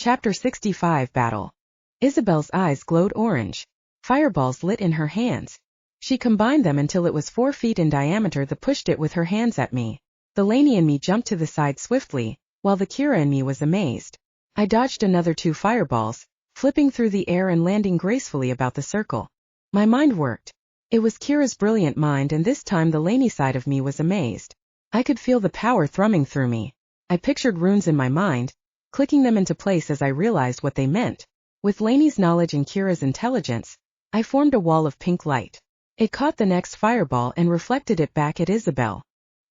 Chapter 65 Battle. Isabel's eyes glowed orange. Fireballs lit in her hands. She combined them until it was 4 feet in diameter. Pushed it with her hands at me. The Lanie in me jumped to the side swiftly, while the Kira in me was amazed. I dodged another 2 fireballs, flipping through the air and landing gracefully about the circle. My mind worked. It was Kira's brilliant mind, and this time the Lanie side of me was amazed. I could feel the power thrumming through me. I pictured runes in my mind, clicking them into place as I realized what they meant. With Lanie's knowledge and Kira's intelligence, I formed a wall of pink light. It caught the next fireball and reflected it back at Isabel.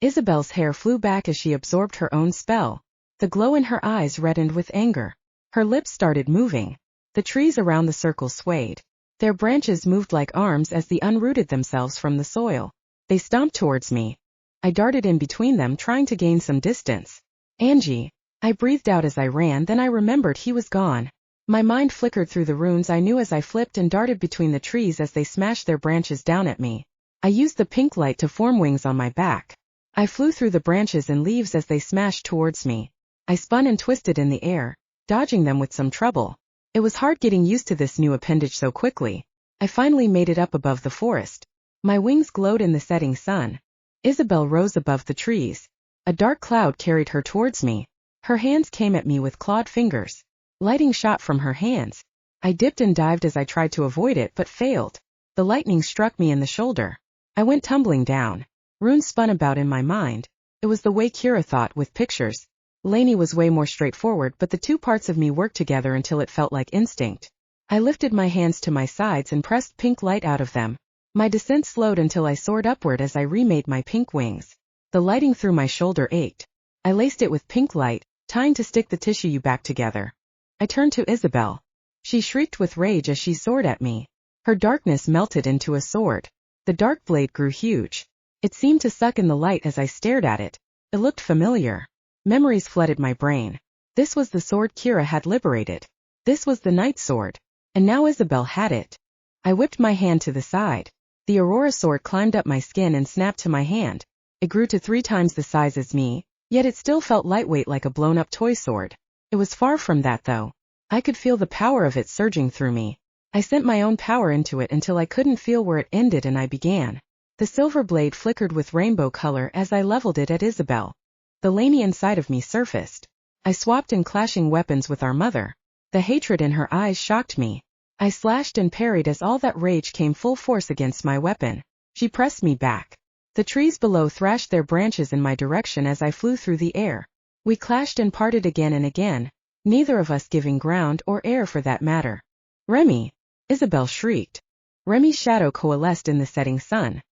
Isabel's hair flew back as she absorbed her own spell. The glow in her eyes reddened with anger. Her lips started moving. The trees around the circle swayed. Their branches moved like arms as they unrooted themselves from the soil. They stomped towards me. I darted in between them, trying to gain some distance. Angie. I breathed out as I ran, then I remembered he was gone. My mind flickered through the runes I knew as I flipped and darted between the trees as they smashed their branches down at me. I used the pink light to form wings on my back. I flew through the branches and leaves as they smashed towards me. I spun and twisted in the air, dodging them with some trouble. It was hard getting used to this new appendage so quickly. I finally made it up above the forest. My wings glowed in the setting sun. Isabel rose above the trees. A dark cloud carried her towards me. Her hands came at me with clawed fingers. Lightning shot from her hands. I dipped and dived as I tried to avoid it but failed. The lightning struck me in the shoulder. I went tumbling down. Runes spun about in my mind. It was the way Kira thought, with pictures. Lanie was way more straightforward, but the 2 parts of me worked together until it felt like instinct. I lifted my hands to my sides and pressed pink light out of them. My descent slowed until I soared upward as I remade my pink wings. The lighting through my shoulder ached. I laced it with pink light, tying to stick the tissue back together. I turned to Isabel. She shrieked with rage as she soared at me. Her darkness melted into a sword. The dark blade grew huge. It seemed to suck in the light as I stared at it. It looked familiar. Memories flooded my brain. This was the sword Kira had liberated. This was the night sword. And now Isabel had it. I whipped my hand to the side. The Aurora sword climbed up my skin and snapped to my hand. It grew to 3 times the size as me, yet it still felt lightweight like a blown-up toy sword. It was far from that, though. I could feel the power of it surging through me. I sent my own power into it until I couldn't feel where it ended, and I began. The silver blade flickered with rainbow color as I leveled it at Isabel. The Lanie inside of me surfaced. I swapped in clashing weapons with our mother. The hatred in her eyes shocked me. I slashed and parried as all that rage came full force against my weapon. She pressed me back. The trees below thrashed their branches in my direction as I flew through the air. We clashed and parted again and again, neither of us giving ground or air for that matter. Remy! Isabel shrieked. Remy's shadow coalesced in the setting sun.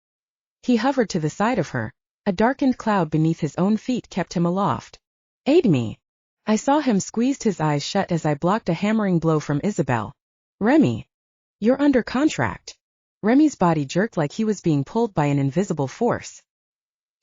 He hovered to the side of her. A darkened cloud beneath his own feet kept him aloft. Aid me! I saw him squeezed his eyes shut as I blocked a hammering blow from Isabel. Remy! You're under contract. Remy's body jerked like he was being pulled by an invisible force.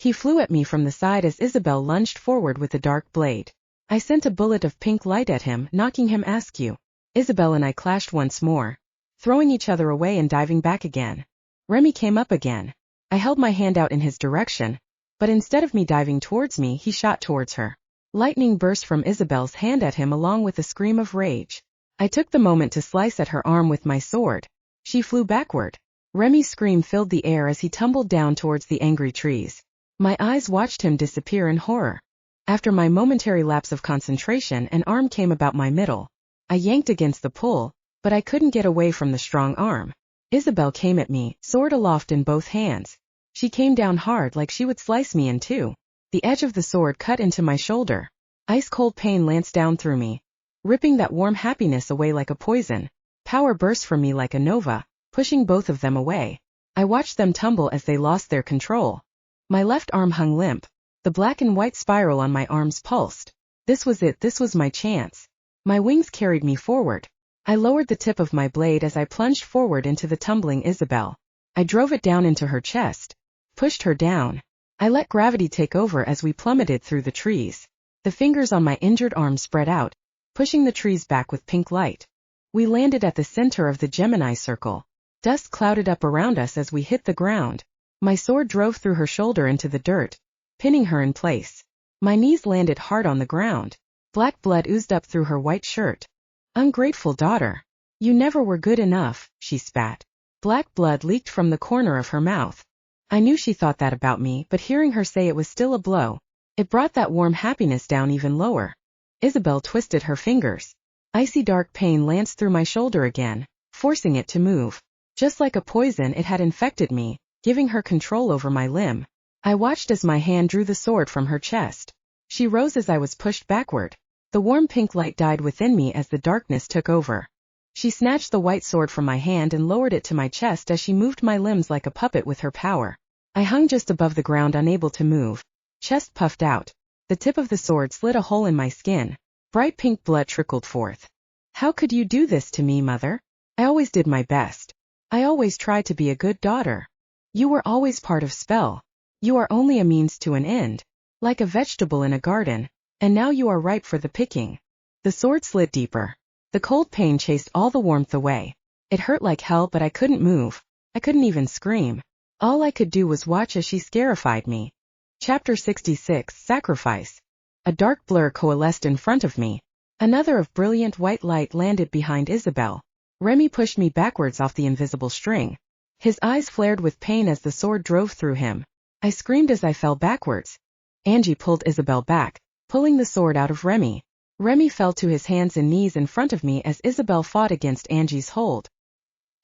He flew at me from the side as Isabel lunged forward with the dark blade. I sent a bullet of pink light at him, knocking him askew. Isabel and I clashed once more, throwing each other away and diving back again. Remy came up again. I held my hand out in his direction, but instead of me diving towards me, he shot towards her. Lightning burst from Isabel's hand at him along with a scream of rage. I took the moment to slice at her arm with my sword. She flew backward. Remy's scream filled the air as he tumbled down towards the angry trees. My eyes watched him disappear in horror. After my momentary lapse of concentration, an arm came about my middle. I yanked against the pull, but I couldn't get away from the strong arm. Isabel came at me, sword aloft in both hands. She came down hard like she would slice me in 2. The edge of the sword cut into my shoulder. Ice-cold pain lanced down through me, ripping that warm happiness away like a poison. Power burst from me like a nova, pushing both of them away. I watched them tumble as they lost their control. My left arm hung limp. The black and white spiral on my arms pulsed. This was it, this was my chance. My wings carried me forward. I lowered the tip of my blade as I plunged forward into the tumbling Isabel. I drove it down into her chest, pushed her down. I let gravity take over as we plummeted through the trees. The fingers on my injured arm spread out, pushing the trees back with pink light. We landed at the center of the Gemini circle. Dust clouded up around us as we hit the ground. My sword drove through her shoulder into the dirt, pinning her in place. My knees landed hard on the ground. Black blood oozed up through her white shirt. Ungrateful daughter. You never were good enough, she spat. Black blood leaked from the corner of her mouth. I knew she thought that about me, but hearing her say it was still a blow. It brought that warm happiness down even lower. Isabel twisted her fingers. Icy dark pain lanced through my shoulder again, forcing it to move. Just like a poison, it had infected me, giving her control over my limb. I watched as my hand drew the sword from her chest. She rose as I was pushed backward. The warm pink light died within me as the darkness took over. She snatched the white sword from my hand and lowered it to my chest as she moved my limbs like a puppet with her power. I hung just above the ground, unable to move. Chest puffed out. The tip of the sword slit a hole in my skin. Bright pink blood trickled forth. How could you do this to me, mother? I always did my best. I always tried to be a good daughter. You were always part of spell. You are only a means to an end. Like a vegetable in a garden. And now you are ripe for the picking. The sword slid deeper. The cold pain chased all the warmth away. It hurt like hell, but I couldn't move. I couldn't even scream. All I could do was watch as she scarified me. Chapter 66, Sacrifice. A dark blur coalesced in front of me. Another of brilliant white light landed behind Isabel. Remy pushed me backwards off the invisible string. His eyes flared with pain as the sword drove through him. I screamed as I fell backwards. Angie pulled Isabel back, pulling the sword out of Remy. Remy fell to his hands and knees in front of me as Isabel fought against Angie's hold.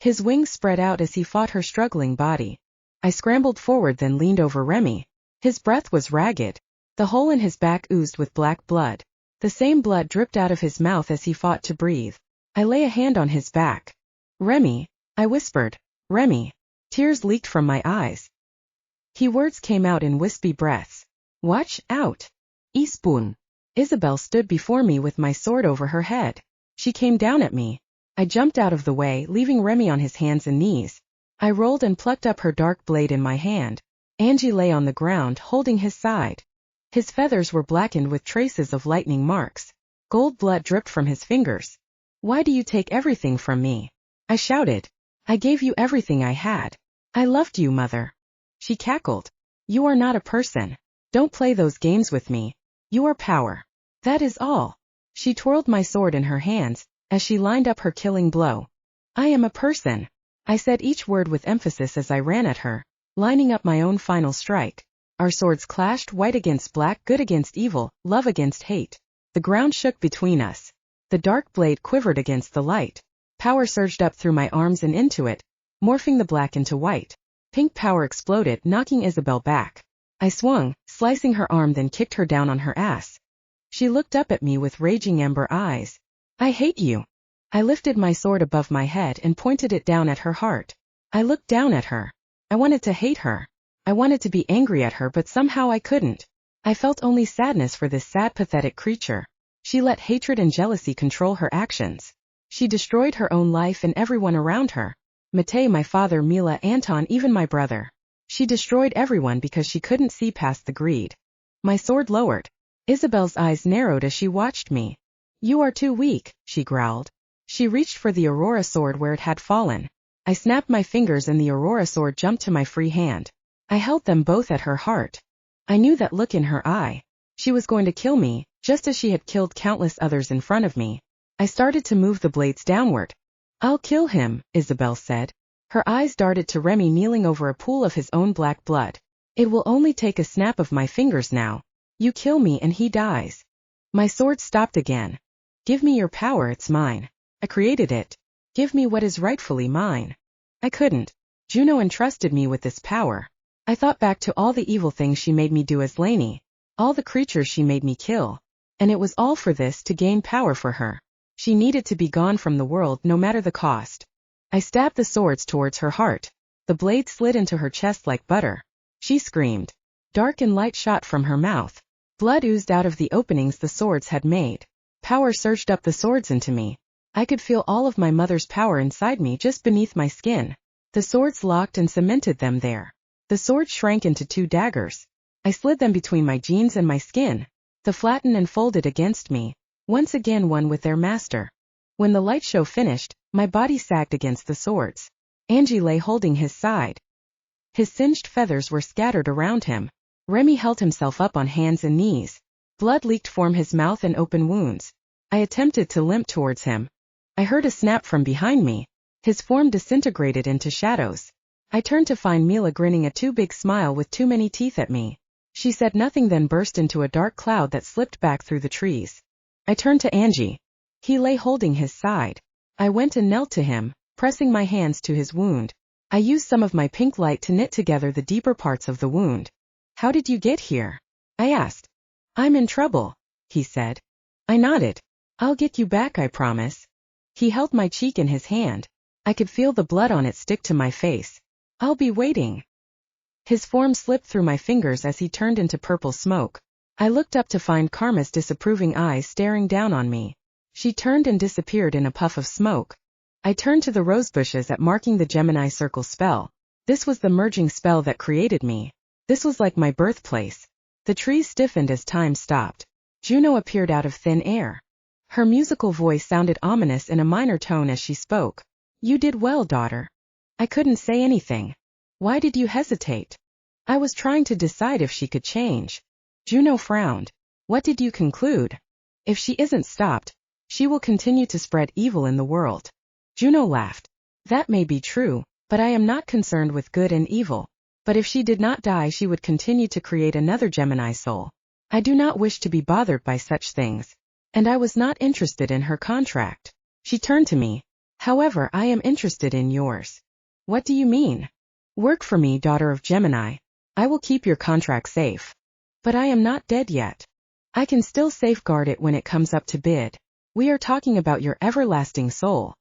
His wings spread out as he fought her struggling body. I scrambled forward, then leaned over Remy. His breath was ragged. The hole in his back oozed with black blood. The same blood dripped out of his mouth as he fought to breathe. I lay a hand on his back. Remy, I whispered. Remy. Tears leaked from my eyes. Words came out in wispy breaths. Watch out. Spoon. Isabel stood before me with my sword over her head. She came down at me. I jumped out of the way, leaving Remy on his hands and knees. I rolled and plucked up her dark blade in my hand. Angie lay on the ground, holding his side. His feathers were blackened with traces of lightning marks. Gold blood dripped from his fingers. Why do you take everything from me? I shouted. I gave you everything I had. I loved you, mother. She cackled. You are not a person. Don't play those games with me. You are power. That is all. She twirled my sword in her hands, as she lined up her killing blow. I am a person. I said each word with emphasis as I ran at her, lining up my own final strike. Our swords clashed, white against black, good against evil, love against hate. The ground shook between us. The dark blade quivered against the light. Power surged up through my arms and into it, morphing the black into white. Pink power exploded, knocking Isabel back. I swung, slicing her arm, then kicked her down on her ass. She looked up at me with raging amber eyes. I hate you. I lifted my sword above my head and pointed it down at her heart. I looked down at her. I wanted to hate her. I wanted to be angry at her, but somehow I couldn't. I felt only sadness for this sad, pathetic creature. She let hatred and jealousy control her actions. She destroyed her own life and everyone around her. Matei, my father, Mila, Anton, even my brother. She destroyed everyone because she couldn't see past the greed. My sword lowered. Isabel's eyes narrowed as she watched me. You are too weak, she growled. She reached for the Aurora sword where it had fallen. I snapped my fingers and the Aurora sword jumped to my free hand. I held them both at her heart. I knew that look in her eye. She was going to kill me, just as she had killed countless others in front of me. I started to move the blades downward. I'll kill him, Isabel said. Her eyes darted to Remy kneeling over a pool of his own black blood. It will only take a snap of my fingers now. You kill me and he dies. My sword stopped again. Give me your power, it's mine. I created it. Give me what is rightfully mine. I couldn't. Juno entrusted me with this power. I thought back to all the evil things she made me do as Lanie, all the creatures she made me kill. And it was all for this, to gain power for her. She needed to be gone from the world no matter the cost. I stabbed the swords towards her heart. The blade slid into her chest like butter. She screamed. Dark and light shot from her mouth. Blood oozed out of the openings the swords had made. Power surged up the swords into me. I could feel all of my mother's power inside me just beneath my skin. The swords locked and cemented them there. The swords shrank into 2 daggers. I slid them between my jeans and my skin. They flattened and folded against me, once again one with their master. When the light show finished, my body sagged against the swords. Angie lay holding his side. His singed feathers were scattered around him. Remy held himself up on hands and knees. Blood leaked from his mouth and open wounds. I attempted to limp towards him. I heard a snap from behind me. His form disintegrated into shadows. I turned to find Mila grinning a too big smile with too many teeth at me. She said nothing, then burst into a dark cloud that slipped back through the trees. I turned to Angie. He lay holding his side. I went and knelt to him, pressing my hands to his wound. I used some of my pink light to knit together the deeper parts of the wound. How did you get here? I asked. I'm in trouble, he said. I nodded. I'll get you back, I promise. He held my cheek in his hand. I could feel the blood on it stick to my face. I'll be waiting. His form slipped through my fingers as he turned into purple smoke. I looked up to find Karma's disapproving eyes staring down on me. She turned and disappeared in a puff of smoke. I turned to the rosebushes at marking the Gemini circle spell. This was the merging spell that created me. This was like my birthplace. The trees stiffened as time stopped. Juno appeared out of thin air. Her musical voice sounded ominous in a minor tone as she spoke. You did well, daughter. I couldn't say anything. Why did you hesitate? I was trying to decide if she could change. Juno frowned. What did you conclude? If she isn't stopped, she will continue to spread evil in the world. Juno laughed. That may be true, but I am not concerned with good and evil. But if she did not die, she would continue to create another Gemini soul. I do not wish to be bothered by such things. And I was not interested in her contract. She turned to me. However, I am interested in yours. What do you mean? Work for me, daughter of Gemini. I will keep your contract safe. But I am not dead yet. I can still safeguard it when it comes up to bid. We are talking about your everlasting soul.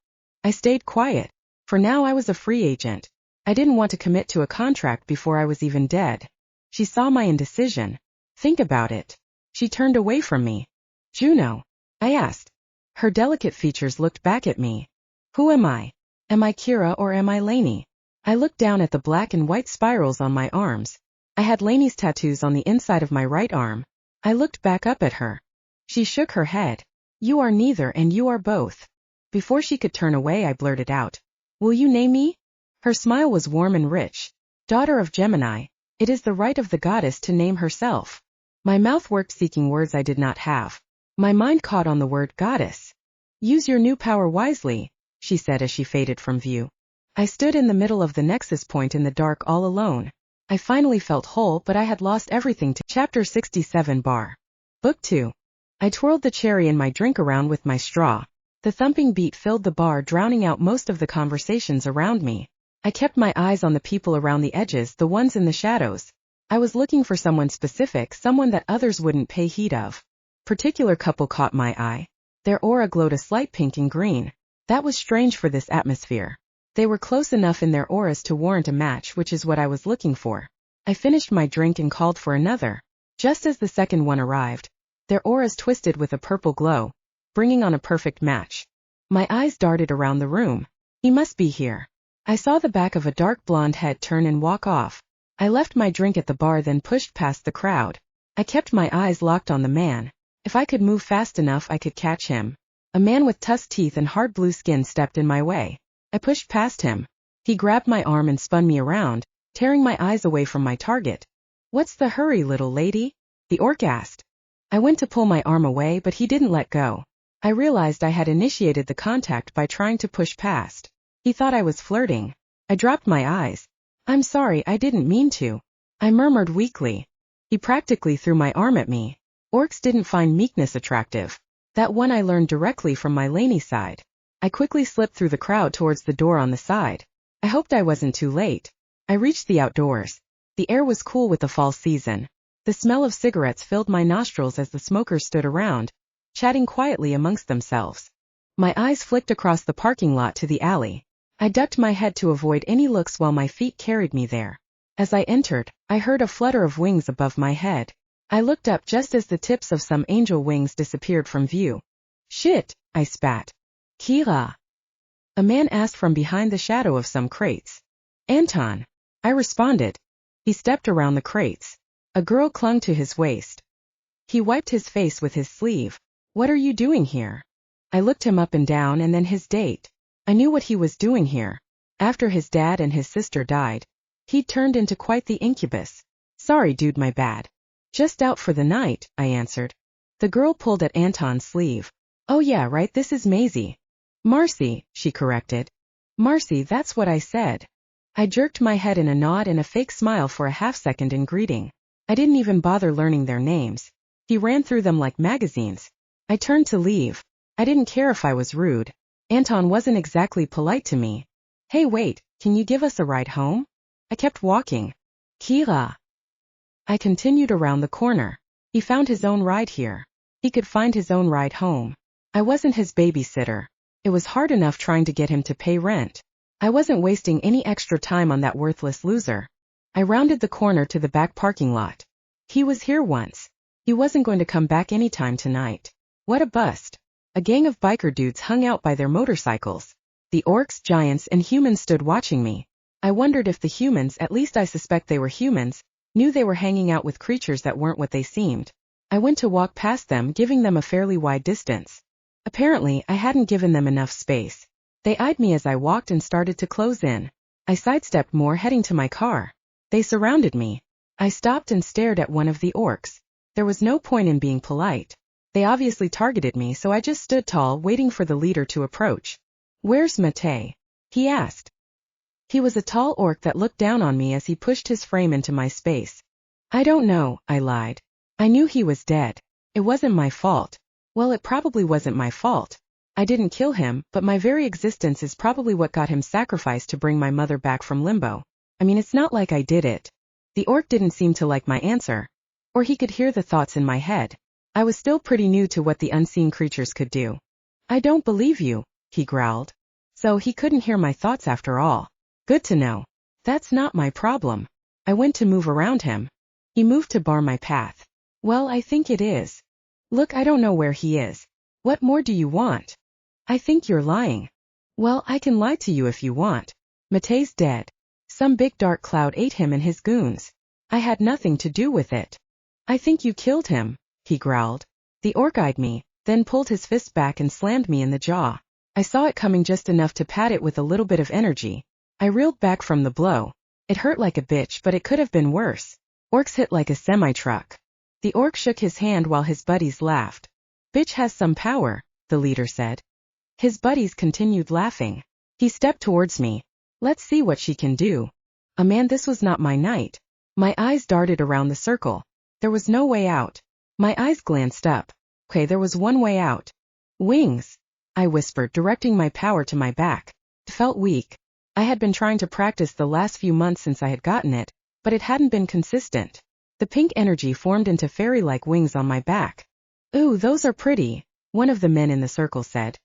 I stayed quiet. For now I was a free agent. I didn't want to commit to a contract before I was even dead. She saw my indecision. Think about it. She turned away from me. Juno? I asked. Her delicate features looked back at me. Who am I? Am I Kira or am I Lanie? I looked down at the black and white spirals on my arms. I had Lanie's tattoos on the inside of my right arm. I looked back up at her. She shook her head. You are neither and you are both. Before she could turn away, I blurted out. Will you name me? Her smile was warm and rich. Daughter of Gemini, it is the right of the goddess to name herself. My mouth worked seeking words I did not have. My mind caught on the word goddess. Use your new power wisely, she said as she faded from view. I stood in the middle of the nexus point in the dark all alone. I finally felt whole, but I had lost everything to Chapter 67 Bar. Book 2. I twirled the cherry in my drink around with my straw. The thumping beat filled the bar, drowning out most of the conversations around me. I kept my eyes on the people around the edges, the ones in the shadows. I was looking for someone specific, someone that others wouldn't pay heed of. Particular couple caught my eye. Their aura glowed a slight pink and green. That was strange for this atmosphere. They were close enough in their auras to warrant a match, which is what I was looking for. I finished my drink and called for another. Just as the second one arrived, their auras twisted with a purple glow, bringing on a perfect match. My eyes darted around the room. He must be here. I saw the back of a dark blonde head turn and walk off. I left my drink at the bar, then pushed past the crowd. I kept my eyes locked on the man. If I could move fast enough, I could catch him. A man with tusked teeth and hard blue skin stepped in my way. I pushed past him. He grabbed my arm and spun me around, tearing my eyes away from my target. What's the hurry, little lady? The orc asked. I went to pull my arm away, but he didn't let go. I realized I had initiated the contact by trying to push past. He thought I was flirting. I dropped my eyes. I'm sorry, I didn't mean to. I murmured weakly. He practically threw my arm at me. Orcs didn't find meekness attractive. That one I learned directly from my Lanie side. I quickly slipped through the crowd towards the door on the side. I hoped I wasn't too late. I reached the outdoors. The air was cool with the fall season. The smell of cigarettes filled my nostrils as the smokers stood around, chatting quietly amongst themselves. My eyes flicked across the parking lot to the alley. I ducked my head to avoid any looks while my feet carried me there. As I entered, I heard a flutter of wings above my head. I looked up just as the tips of some angel wings disappeared from view. Shit, I spat. Kira. A man asked from behind the shadow of some crates. Anton. I responded. He stepped around the crates. A girl clung to his waist. He wiped his face with his sleeve. What are you doing here? I looked him up and down, and then his date. I knew what he was doing here. After his dad and his sister died, he'd turned into quite the incubus. Sorry dude, my bad. Just out for the night, I answered. The girl pulled at Anton's sleeve. Oh yeah, right, this is Maisie. Marcy, she corrected. Marcy, that's what I said. I jerked my head in a nod and a fake smile for a half-second in greeting. I didn't even bother learning their names. He ran through them like magazines. I turned to leave. I didn't care if I was rude. Anton wasn't exactly polite to me. Hey wait, can you give us a ride home? I kept walking. Kira. I continued around the corner. He found his own ride here. He could find his own ride home. I wasn't his babysitter. It was hard enough trying to get him to pay rent. I wasn't wasting any extra time on that worthless loser. I rounded the corner to the back parking lot. He was here once. He wasn't going to come back anytime tonight. What a bust. A gang of biker dudes hung out by their motorcycles. The orcs, giants, and humans stood watching me. I wondered if the humans, at least I suspect they were humans, knew they were hanging out with creatures that weren't what they seemed. I went to walk past them, giving them a fairly wide distance. Apparently, I hadn't given them enough space. They eyed me as I walked and started to close in. I sidestepped more, heading to my car. They surrounded me. I stopped and stared at one of the orcs. There was no point in being polite. They obviously targeted me, so I just stood tall, waiting for the leader to approach. Where's Matei? He asked. He was a tall orc that looked down on me as he pushed his frame into my space. I don't know, I lied. I knew he was dead. It wasn't my fault. Well, it probably wasn't my fault. I didn't kill him, but my very existence is probably what got him sacrificed to bring my mother back from limbo. I mean, it's not like I did it. The orc didn't seem to like my answer. Or he could hear the thoughts in my head. I was still pretty new to what the unseen creatures could do. I don't believe you, he growled. So he couldn't hear my thoughts after all. Good to know. That's not my problem. I went to move around him. He moved to bar my path. Well, I think it is. Look, I don't know where he is. What more do you want? I think you're lying. Well, I can lie to you if you want. Matei's dead. Some big dark cloud ate him and his goons. I had nothing to do with it. I think you killed him, he growled. The orc eyed me, then pulled his fist back and slammed me in the jaw. I saw it coming just enough to pat it with a little bit of energy. I reeled back from the blow. It hurt like a bitch, but it could have been worse. Orcs hit like a semi-truck. The orc shook his hand while his buddies laughed. Bitch has some power, the leader said. His buddies continued laughing. He stepped towards me. Let's see what she can do. Man, this was not my night. My eyes darted around the circle. There was no way out. My eyes glanced up. Okay, there was one way out. Wings, I whispered, directing my power to my back. It felt weak. I had been trying to practice the last few months since I had gotten it, but it hadn't been consistent. The pink energy formed into fairy-like wings on my back. Ooh, those are pretty, one of the men in the circle said.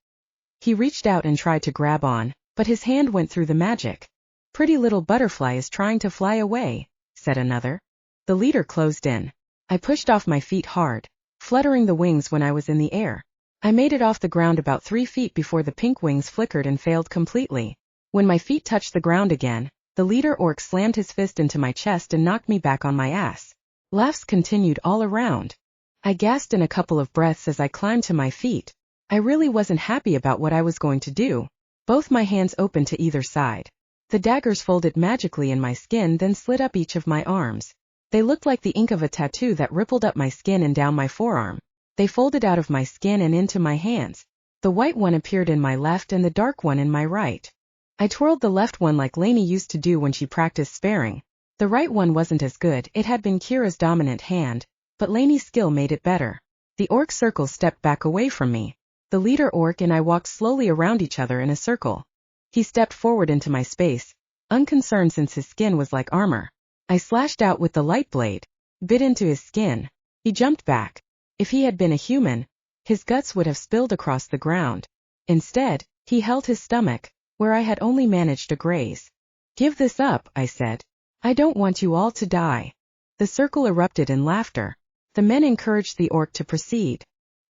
He reached out and tried to grab on, but his hand went through the magic. Pretty little butterfly is trying to fly away, said another. The leader closed in. I pushed off my feet hard, fluttering the wings when I was in the air. I made it off the ground about 3 feet before the pink wings flickered and failed completely. When my feet touched the ground again, the leader orc slammed his fist into my chest and knocked me back on my ass. Laughs continued all around. I gasped in a couple of breaths as I climbed to my feet. I really wasn't happy about what I was going to do. Both my hands opened to either side. The daggers folded magically in my skin, then slid up each of my arms. They looked like the ink of a tattoo that rippled up my skin and down my forearm. They folded out of my skin and into my hands. The white one appeared in my left and the dark one in my right. I twirled the left one like Lanie used to do when she practiced sparring. The right one wasn't as good, it had been Kira's dominant hand, but Lanie's skill made it better. The orc circle stepped back away from me. The leader orc and I walked slowly around each other in a circle. He stepped forward into my space, unconcerned since his skin was like armor. I slashed out with the light blade, bit into his skin. He jumped back. If he had been a human, his guts would have spilled across the ground. Instead, he held his stomach, where I had only managed to graze. Give this up, I said. I don't want you all to die. The circle erupted in laughter. The men encouraged the orc to proceed.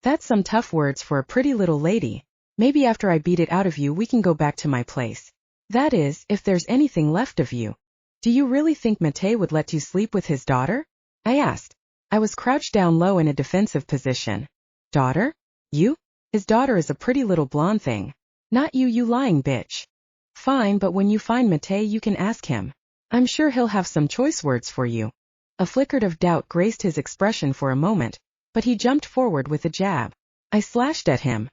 That's some tough words for a pretty little lady. Maybe after I beat it out of you we can go back to my place. That is, if there's anything left of you. Do you really think Matei would let you sleep with his daughter? I asked. I was crouched down low in a defensive position. Daughter? You? His daughter is a pretty little blonde thing. Not you, you lying bitch. Fine, but when you find Matei you can ask him. I'm sure he'll have some choice words for you. A flicker of doubt graced his expression for a moment. but he jumped forward with a jab. I slashed at him.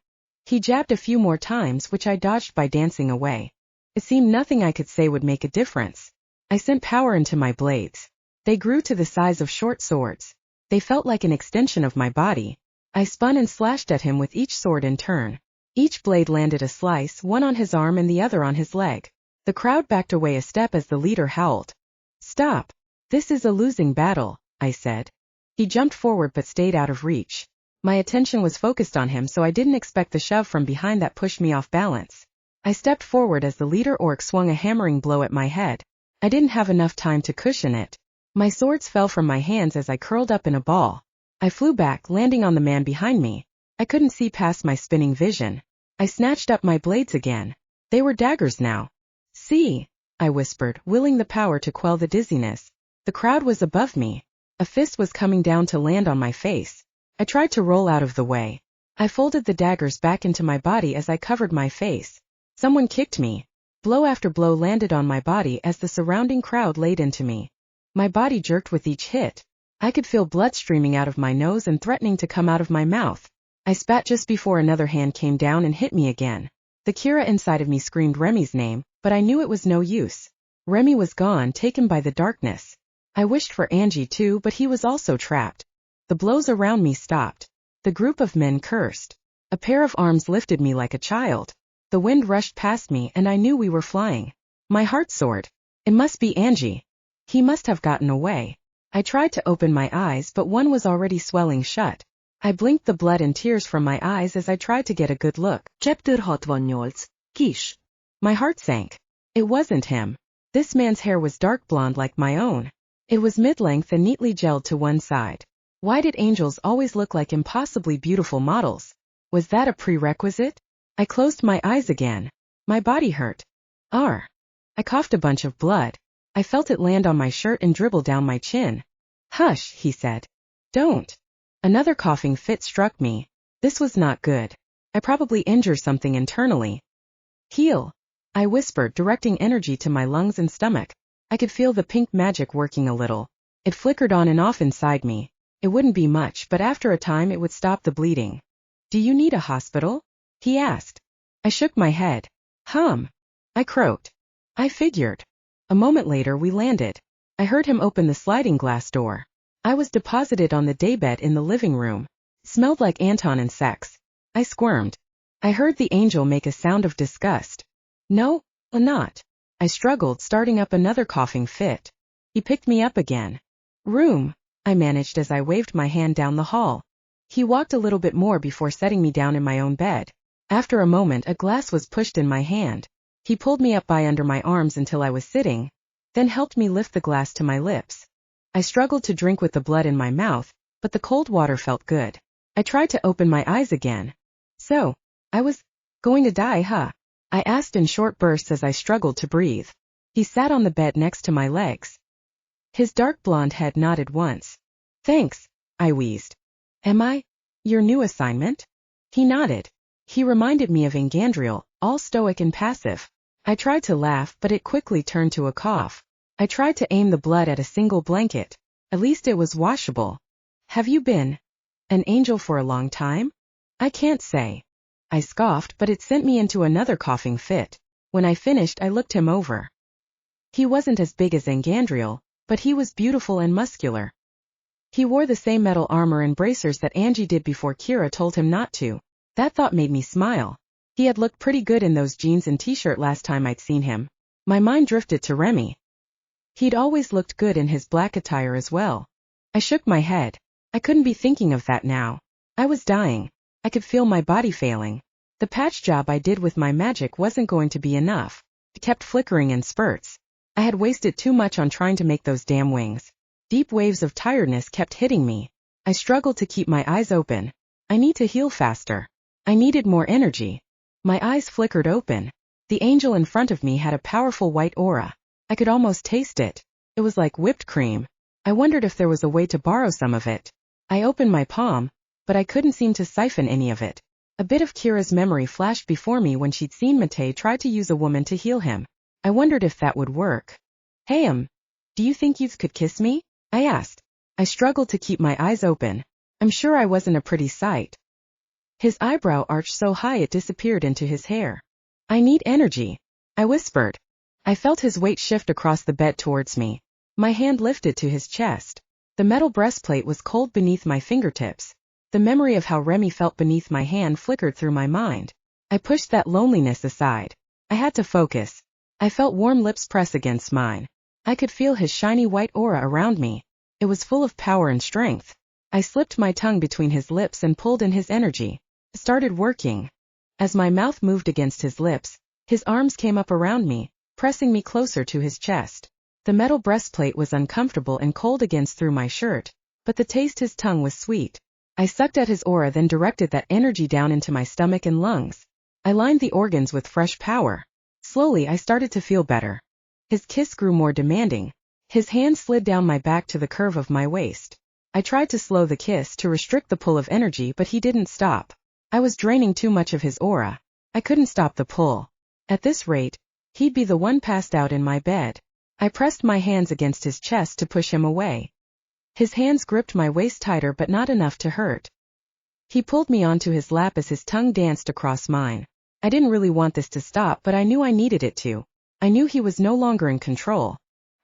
He jabbed a few more times, which I dodged by dancing away. It seemed nothing I could say would make a difference. I sent power into my blades. They grew to the size of short swords. They felt like an extension of my body. I spun and slashed at him with each sword in turn. Each blade landed a slice, one on his arm and the other on his leg. The crowd backed away a step as the leader howled. "Stop! This is a losing battle," I said. He jumped forward but stayed out of reach. My attention was focused on him, so I didn't expect the shove from behind that pushed me off balance. I stepped forward as the leader orc swung a hammering blow at my head. I didn't have enough time to cushion it. My swords fell from my hands as I curled up in a ball. I flew back, landing on the man behind me. I couldn't see past my spinning vision. I snatched up my blades again. They were daggers now. "See," I whispered, willing the power to quell the dizziness. The crowd was above me. A fist was coming down to land on my face. I tried to roll out of the way. I folded the daggers back into my body as I covered my face. Someone kicked me. Blow after blow landed on my body as the surrounding crowd laid into me. My body jerked with each hit. I could feel blood streaming out of my nose and threatening to come out of my mouth. I spat just before another hand came down and hit me again. The Kira inside of me screamed Remy's name, but I knew it was no use. Remy was gone, taken by the darkness. I wished for Angie too, but he was also trapped. The blows around me stopped. The group of men cursed. A pair of arms lifted me like a child. The wind rushed past me and I knew we were flying. My heart soared. It must be Angie. He must have gotten away. I tried to open my eyes, but one was already swelling shut. I blinked the blood and tears from my eyes as I tried to get a good look. Chapter 68. Kis. My heart sank. It wasn't him. This man's hair was dark blonde like my own. It was mid-length and neatly gelled to one side. Why did angels always look like impossibly beautiful models? Was that a prerequisite? I closed my eyes again. My body hurt. I coughed a bunch of blood. I felt it land on my shirt and dribble down my chin. "Hush," he said. "Don't." Another coughing fit struck me. This was not good. I probably injured something internally. "Heal," I whispered, directing energy to my lungs and stomach. I could feel the pink magic working a little. It flickered on and off inside me. It wouldn't be much, but after a time it would stop the bleeding. "Do you need a hospital?" he asked. I shook my head. I croaked. I figured. A moment later we landed. I heard him open the sliding glass door. I was deposited on the daybed in the living room. It smelled like Anton and sex. I squirmed. I heard the angel make a sound of disgust. "No, not." I struggled, starting up another coughing fit. He picked me up again. "Room," I managed as I waved my hand down the hall. He walked a little bit more before setting me down in my own bed. After a moment, a glass was pushed in my hand. He pulled me up by under my arms until I was sitting, then helped me lift the glass to my lips. I struggled to drink with the blood in my mouth, but the cold water felt good. I tried to open my eyes again. "So, I was going to die, huh?" I asked in short bursts as I struggled to breathe. He sat on the bed next to my legs. His dark blonde head nodded once. "Thanks," I wheezed. "Am I your new assignment?" He nodded. He reminded me of Engandriel, all stoic and passive. I tried to laugh, but it quickly turned to a cough. I tried to aim the blood at a single blanket. At least it was washable. "Have you been an angel for a long time?" "I can't say." I scoffed, but it sent me into another coughing fit. When I finished, I looked him over. He wasn't as big as Engandriel, but he was beautiful and muscular. He wore the same metal armor and bracers that Angie did before Kira told him not to. That thought made me smile. He had looked pretty good in those jeans and t-shirt last time I'd seen him. My mind drifted to Remy. He'd always looked good in his black attire as well. I shook my head. I couldn't be thinking of that now. I was dying. I could feel my body failing. The patch job I did with my magic wasn't going to be enough. It kept flickering in spurts. I had wasted too much on trying to make those damn wings. Deep waves of tiredness kept hitting me. I struggled to keep my eyes open. I need to heal faster. I needed more energy. My eyes flickered open. The angel in front of me had a powerful white aura. I could almost taste it. It was like whipped cream. I wondered if there was a way to borrow some of it. I opened my palm, but I couldn't seem to siphon any of it. A bit of Kira's memory flashed before me when she'd seen Matei try to use a woman to heal him. I wondered if that would work. "Hey, do you think you could kiss me?" I asked. I struggled to keep my eyes open. I'm sure I wasn't a pretty sight. His eyebrow arched so high it disappeared into his hair. I need energy, I whispered. I felt his weight shift across the bed towards me. My hand lifted to his chest. The metal breastplate was cold beneath my fingertips. The memory of how Remy felt beneath my hand flickered through my mind. I pushed that loneliness aside. I had to focus. I felt warm lips press against mine. I could feel his shiny white aura around me. It was full of power and strength. I slipped my tongue between his lips and pulled in his energy. It started working. As my mouth moved against his lips, his arms came up around me, pressing me closer to his chest. The metal breastplate was uncomfortable and cold against through my shirt, but the taste his tongue was sweet. I sucked at his aura, then directed that energy down into my stomach and lungs. I lined the organs with fresh power. Slowly I started to feel better. His kiss grew more demanding. His hand slid down my back to the curve of my waist. I tried to slow the kiss to restrict the pull of energy, but he didn't stop. I was draining too much of his aura. I couldn't stop the pull. At this rate, he'd be the one passed out in my bed. I pressed my hands against his chest to push him away. His hands gripped my waist tighter, but not enough to hurt. He pulled me onto his lap as his tongue danced across mine. I didn't really want this to stop, but I knew I needed it to. I knew he was no longer in control.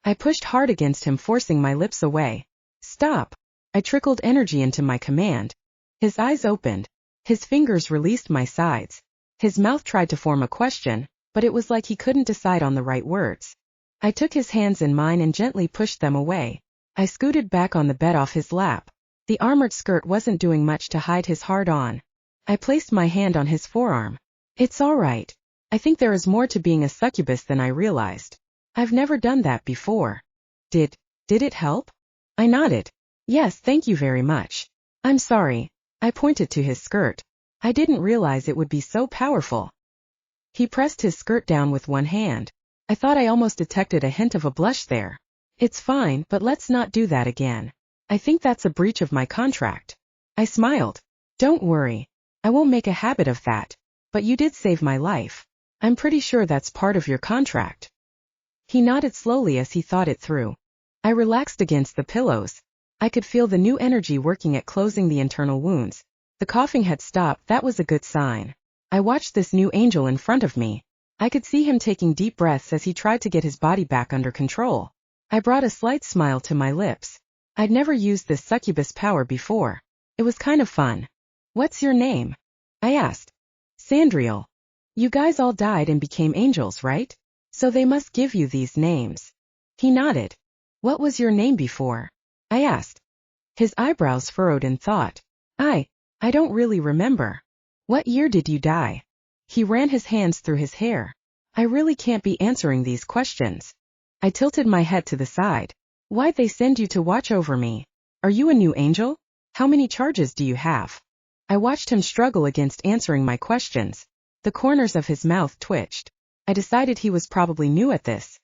I pushed hard against him, forcing my lips away. Stop! I trickled energy into my command. His eyes opened. His fingers released my sides. His mouth tried to form a question, but it was like he couldn't decide on the right words. I took his hands in mine and gently pushed them away. I scooted back on the bed off his lap. The armored skirt wasn't doing much to hide his hard-on. I placed my hand on his forearm. It's all right. I think there is more to being a succubus than I realized. I've never done that before. Did it help? I nodded. Yes, thank you very much. I'm sorry. I pointed to his skirt. I didn't realize it would be so powerful. He pressed his skirt down with one hand. I thought I almost detected a hint of a blush there. It's fine, but let's not do that again. I think that's a breach of my contract. I smiled. Don't worry. I won't make a habit of that. But you did save my life. I'm pretty sure that's part of your contract. He nodded slowly as he thought it through. I relaxed against the pillows. I could feel the new energy working at closing the internal wounds. The coughing had stopped. That was a good sign. I watched this new angel in front of me. I could see him taking deep breaths as he tried to get his body back under control. I brought a slight smile to my lips. I'd never used this succubus power before. It was kind of fun. What's your name? I asked. Sandriel. You guys all died and became angels, right? So they must give you these names. He nodded. What was your name before? I asked. His eyebrows furrowed in thought. I don't really remember. What year did you die? He ran his hands through his hair. I really can't be answering these questions. I tilted my head to the side. Why'd they send you to watch over me? Are you a new angel? How many charges do you have? I watched him struggle against answering my questions. The corners of his mouth twitched. I decided he was probably new at this.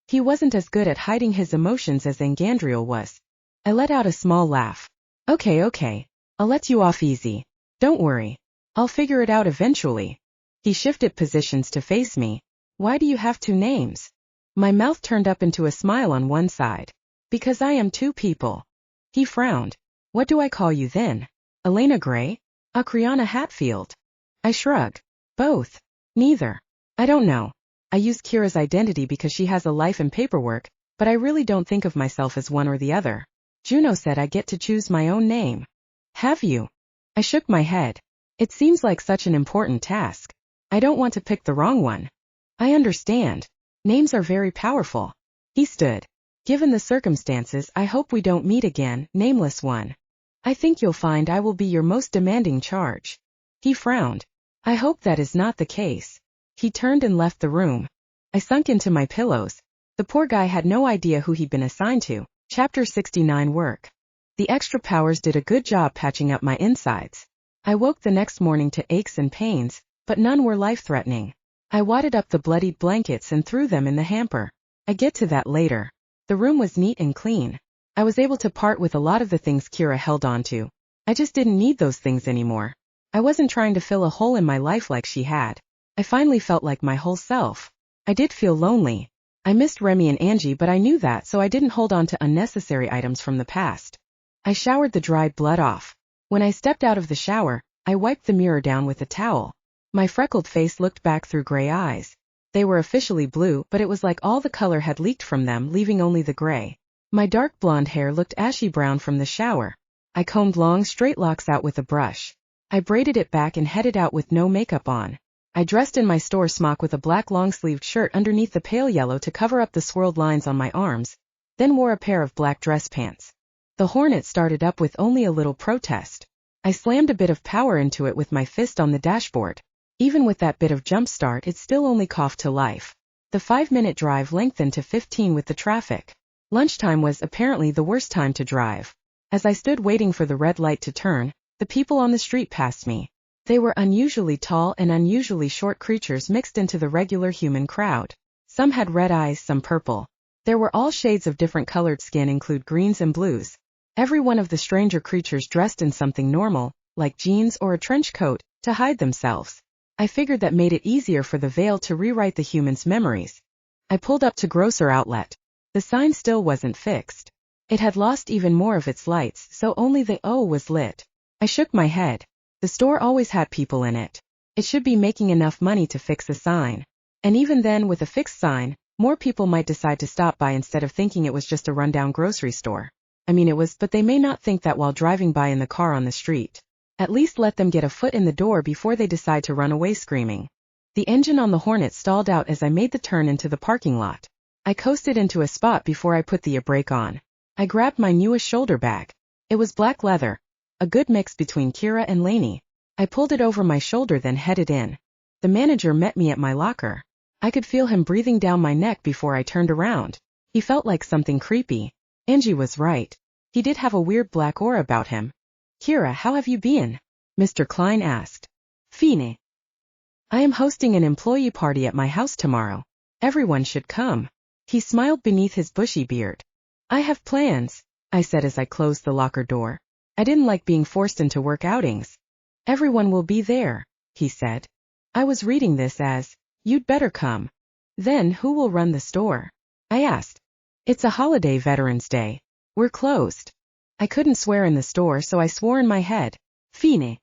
He wasn't as good at hiding his emotions as Angandriel was. I let out a small laugh. Okay. I'll let you off easy. Don't worry. I'll figure it out eventually. He shifted positions to face me. Why do you have two names? My mouth turned up into a smile on one side. Because I am two people. He frowned. What do I call you then? Elena Gray? Acriana Hatfield? I shrugged. Both. Neither. I don't know. I use Kira's identity because she has a life and paperwork, but I really don't think of myself as one or the other. Juno said I get to choose my own name. Have you? I shook my head. It seems like such an important task. I don't want to pick the wrong one. I understand. Names are very powerful. He stood. Given the circumstances, I hope we don't meet again, nameless one. I think you'll find I will be your most demanding charge. He frowned. I hope that is not the case. He turned and left the room. I sunk into my pillows. The poor guy had no idea who he'd been assigned to. Chapter 69 Work. The extra powers did a good job patching up my insides. I woke the next morning to aches and pains, but none were life-threatening. I wadded up the bloodied blankets and threw them in the hamper. I get to that later. The room was neat and clean. I was able to part with a lot of the things Kira held on to. I just didn't need those things anymore. I wasn't trying to fill a hole in my life like she had. I finally felt like my whole self. I did feel lonely. I missed Remy and Angie, but I knew that, so I didn't hold on to unnecessary items from the past. I showered the dried blood off. When I stepped out of the shower, I wiped the mirror down with a towel. My freckled face looked back through gray eyes. They were officially blue, but it was like all the color had leaked from them, leaving only the gray. My dark blonde hair looked ashy brown from the shower. I combed long, straight locks out with a brush. I braided it back and headed out with no makeup on. I dressed in my store smock with a black long-sleeved shirt underneath the pale yellow to cover up the swirled lines on my arms, then wore a pair of black dress pants. The Hornet started up with only a little protest. I slammed a bit of power into it with my fist on the dashboard. Even with that bit of jump start, it still only coughed to life. The 5-minute drive lengthened to 15 with the traffic. Lunchtime was apparently the worst time to drive. As I stood waiting for the red light to turn, the people on the street passed me. They were unusually tall and unusually short creatures mixed into the regular human crowd. Some had red eyes, some purple. There were all shades of different colored skin, include greens and blues. Every one of the stranger creatures dressed in something normal, like jeans or a trench coat, to hide themselves. I figured that made it easier for the veil to rewrite the humans' memories. I pulled up to grocer outlet. The sign still wasn't fixed. It had lost even more of its lights, so only the O was lit. I shook my head. The store always had people in it. It should be making enough money to fix a sign. And even then, with a fixed sign, more people might decide to stop by instead of thinking it was just a rundown grocery store. I mean, it was, but they may not think that while driving by in the car on the street. At least let them get a foot in the door before they decide to run away screaming. The engine on the Hornet stalled out as I made the turn into the parking lot. I coasted into a spot before I put the brake on. I grabbed my newest shoulder bag. It was black leather, a good mix between Kira and Lanie. I pulled it over my shoulder, then headed in. The manager met me at my locker. I could feel him breathing down my neck before I turned around. He felt like something creepy. Angie was right. He did have a weird black aura about him. Kira, how have you been? Mr. Klein asked. Fine. I am hosting an employee party at my house tomorrow. Everyone should come. He smiled beneath his bushy beard. I have plans, I said as I closed the locker door. I didn't like being forced into work outings. Everyone will be there, he said. I was reading this as, you'd better come. Then who will run the store? I asked. It's a holiday, Veterans Day. We're closed. I couldn't swear in the store, so I swore in my head. Fine.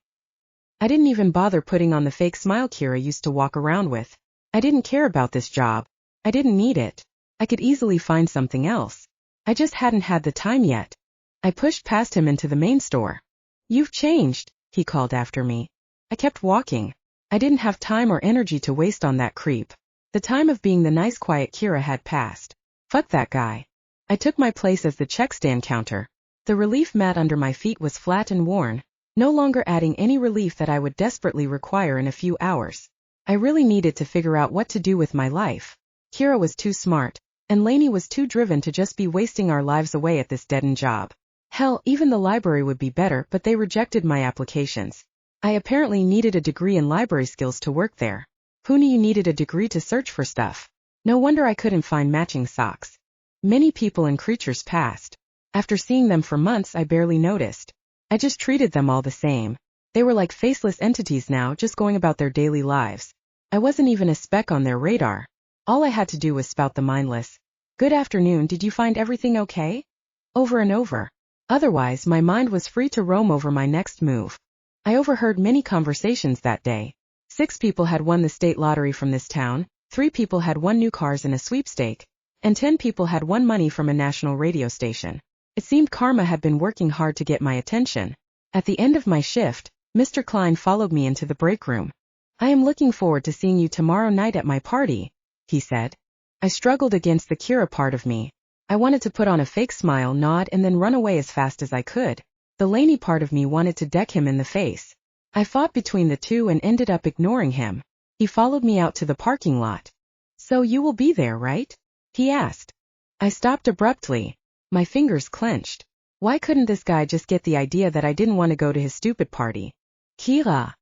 I didn't even bother putting on the fake smile Kira used to walk around with. I didn't care about this job. I didn't need it. I could easily find something else. I just hadn't had the time yet. I pushed past him into the main store. You've changed, he called after me. I kept walking. I didn't have time or energy to waste on that creep. The time of being the nice, quiet Kira had passed. Fuck that guy. I took my place as the check stand counter. The relief mat under my feet was flat and worn, no longer adding any relief that I would desperately require in a few hours. I really needed to figure out what to do with my life. Kira was too smart, and Lanie was too driven to just be wasting our lives away at this dead-end job. Hell, even the library would be better, but they rejected my applications. I apparently needed a degree in library skills to work there. Who knew you needed a degree to search for stuff? No wonder I couldn't find matching socks. Many people and creatures passed. After seeing them for months, I barely noticed. I just treated them all the same. They were like faceless entities now, just going about their daily lives. I wasn't even a speck on their radar. All I had to do was spout the mindless, "Good afternoon, did you find everything okay?" over and over. Otherwise, my mind was free to roam over my next move. I overheard many conversations that day. 6 people had won the state lottery from this town, 3 people had won new cars in a sweepstake, and 10 people had won money from a national radio station. It seemed karma had been working hard to get my attention. At the end of my shift, Mr. Klein followed me into the break room. "I am looking forward to seeing you tomorrow night at my party," he said. I struggled against the Kira part of me. I wanted to put on a fake smile, nod, and then run away as fast as I could. The Lanie part of me wanted to deck him in the face. I fought between the two and ended up ignoring him. He followed me out to the parking lot. "So you will be there, right?" he asked. I stopped abruptly. My fingers clenched. Why couldn't this guy just get the idea that I didn't want to go to his stupid party? "Kira."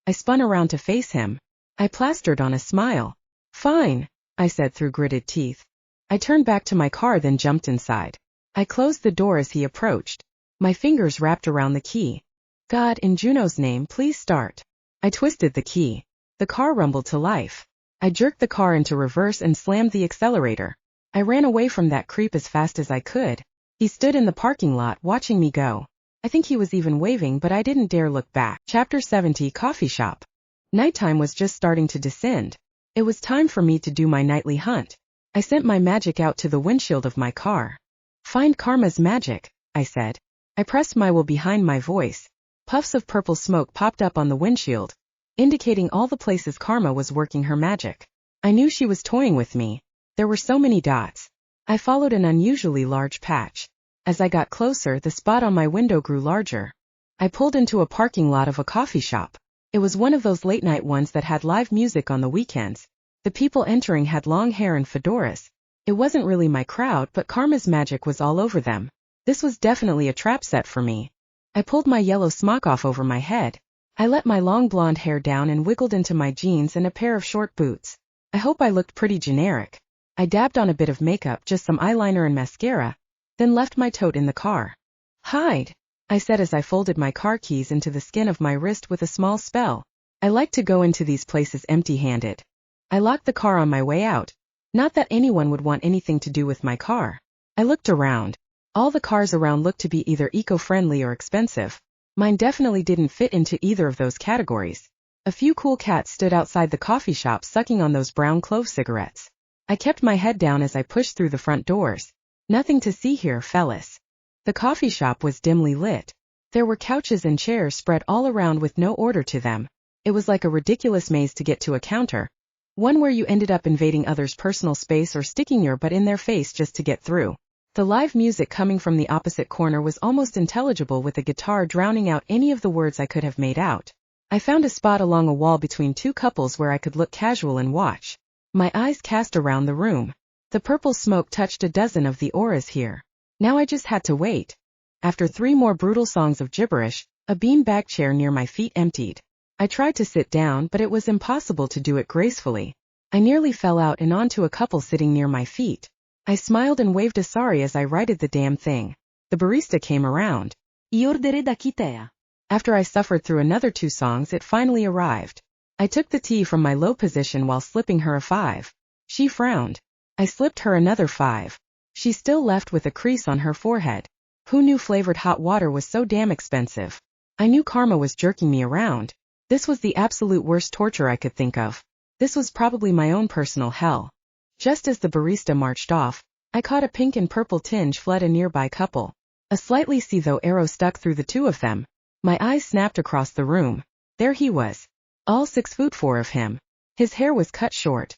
I spun around to face him. I plastered on a smile. "Fine," I said through gritted teeth. I turned back to my car, then jumped inside. I closed the door as he approached. My fingers wrapped around the key. "God, in Juno's name, please start." I twisted the key. The car rumbled to life. I jerked the car into reverse and slammed the accelerator. I ran away from that creep as fast as I could. He stood in the parking lot watching me go. I think he was even waving, but I didn't dare look back. Chapter 70 Coffee Shop. Nighttime was just starting to descend. It was time for me to do my nightly hunt. I sent my magic out to the windshield of my car. Find Karma's magic, I said. I pressed my will behind my voice. Puffs of purple smoke popped up on the windshield, indicating all the places Karma was working her magic. I knew she was toying with me. There were so many dots. I followed an unusually large patch. As I got closer, the spot on my window grew larger. I pulled into a parking lot of a coffee shop. It was one of those late-night ones that had live music on the weekends. The people entering had long hair and fedoras. It wasn't really my crowd, but Karma's magic was all over them. This was definitely a trap set for me. I pulled my yellow smock off over my head. I let my long blonde hair down and wiggled into my jeans and a pair of short boots. I hope I looked pretty generic. I dabbed on a bit of makeup, just some eyeliner and mascara, then left my tote in the car. Hide, I said as I folded my car keys into the skin of my wrist with a small spell. I like to go into these places empty-handed. I locked the car on my way out. Not that anyone would want anything to do with my car. I looked around. All the cars around looked to be either eco-friendly or expensive. Mine definitely didn't fit into either of those categories. A few cool cats stood outside the coffee shop sucking on those brown clove cigarettes. I kept my head down as I pushed through the front doors. Nothing to see here, fellas. The coffee shop was dimly lit. There were couches and chairs spread all around with no order to them. It was like a ridiculous maze to get to a counter. One where you ended up invading others' personal space or sticking your butt in their face just to get through. The live music coming from the opposite corner was almost intelligible, with a guitar drowning out any of the words I could have made out. I found a spot along a wall between two couples where I could look casual and watch. My eyes cast around the room. The purple smoke touched a dozen of the auras here. Now I just had to wait. After 3 more brutal songs of gibberish, a bean-bag chair near my feet emptied. I tried to sit down, but it was impossible to do it gracefully. I nearly fell out and onto a couple sitting near my feet. I smiled and waved a sorry as I righted the damn thing. The barista came around. Iordere da kitea. After I suffered through another 2 songs, it finally arrived. I took the tea from my low position while slipping her a 5. She frowned. I slipped her another 5. She still left with a crease on her forehead. Who knew flavored hot water was so damn expensive? I knew Karma was jerking me around. This was the absolute worst torture I could think of. This was probably my own personal hell. Just as the barista marched off, I caught a pink and purple tinge fled a nearby couple. A slightly see-through arrow stuck through the 2 of them. My eyes snapped across the room. There he was. All 6'4" of him. His hair was cut short.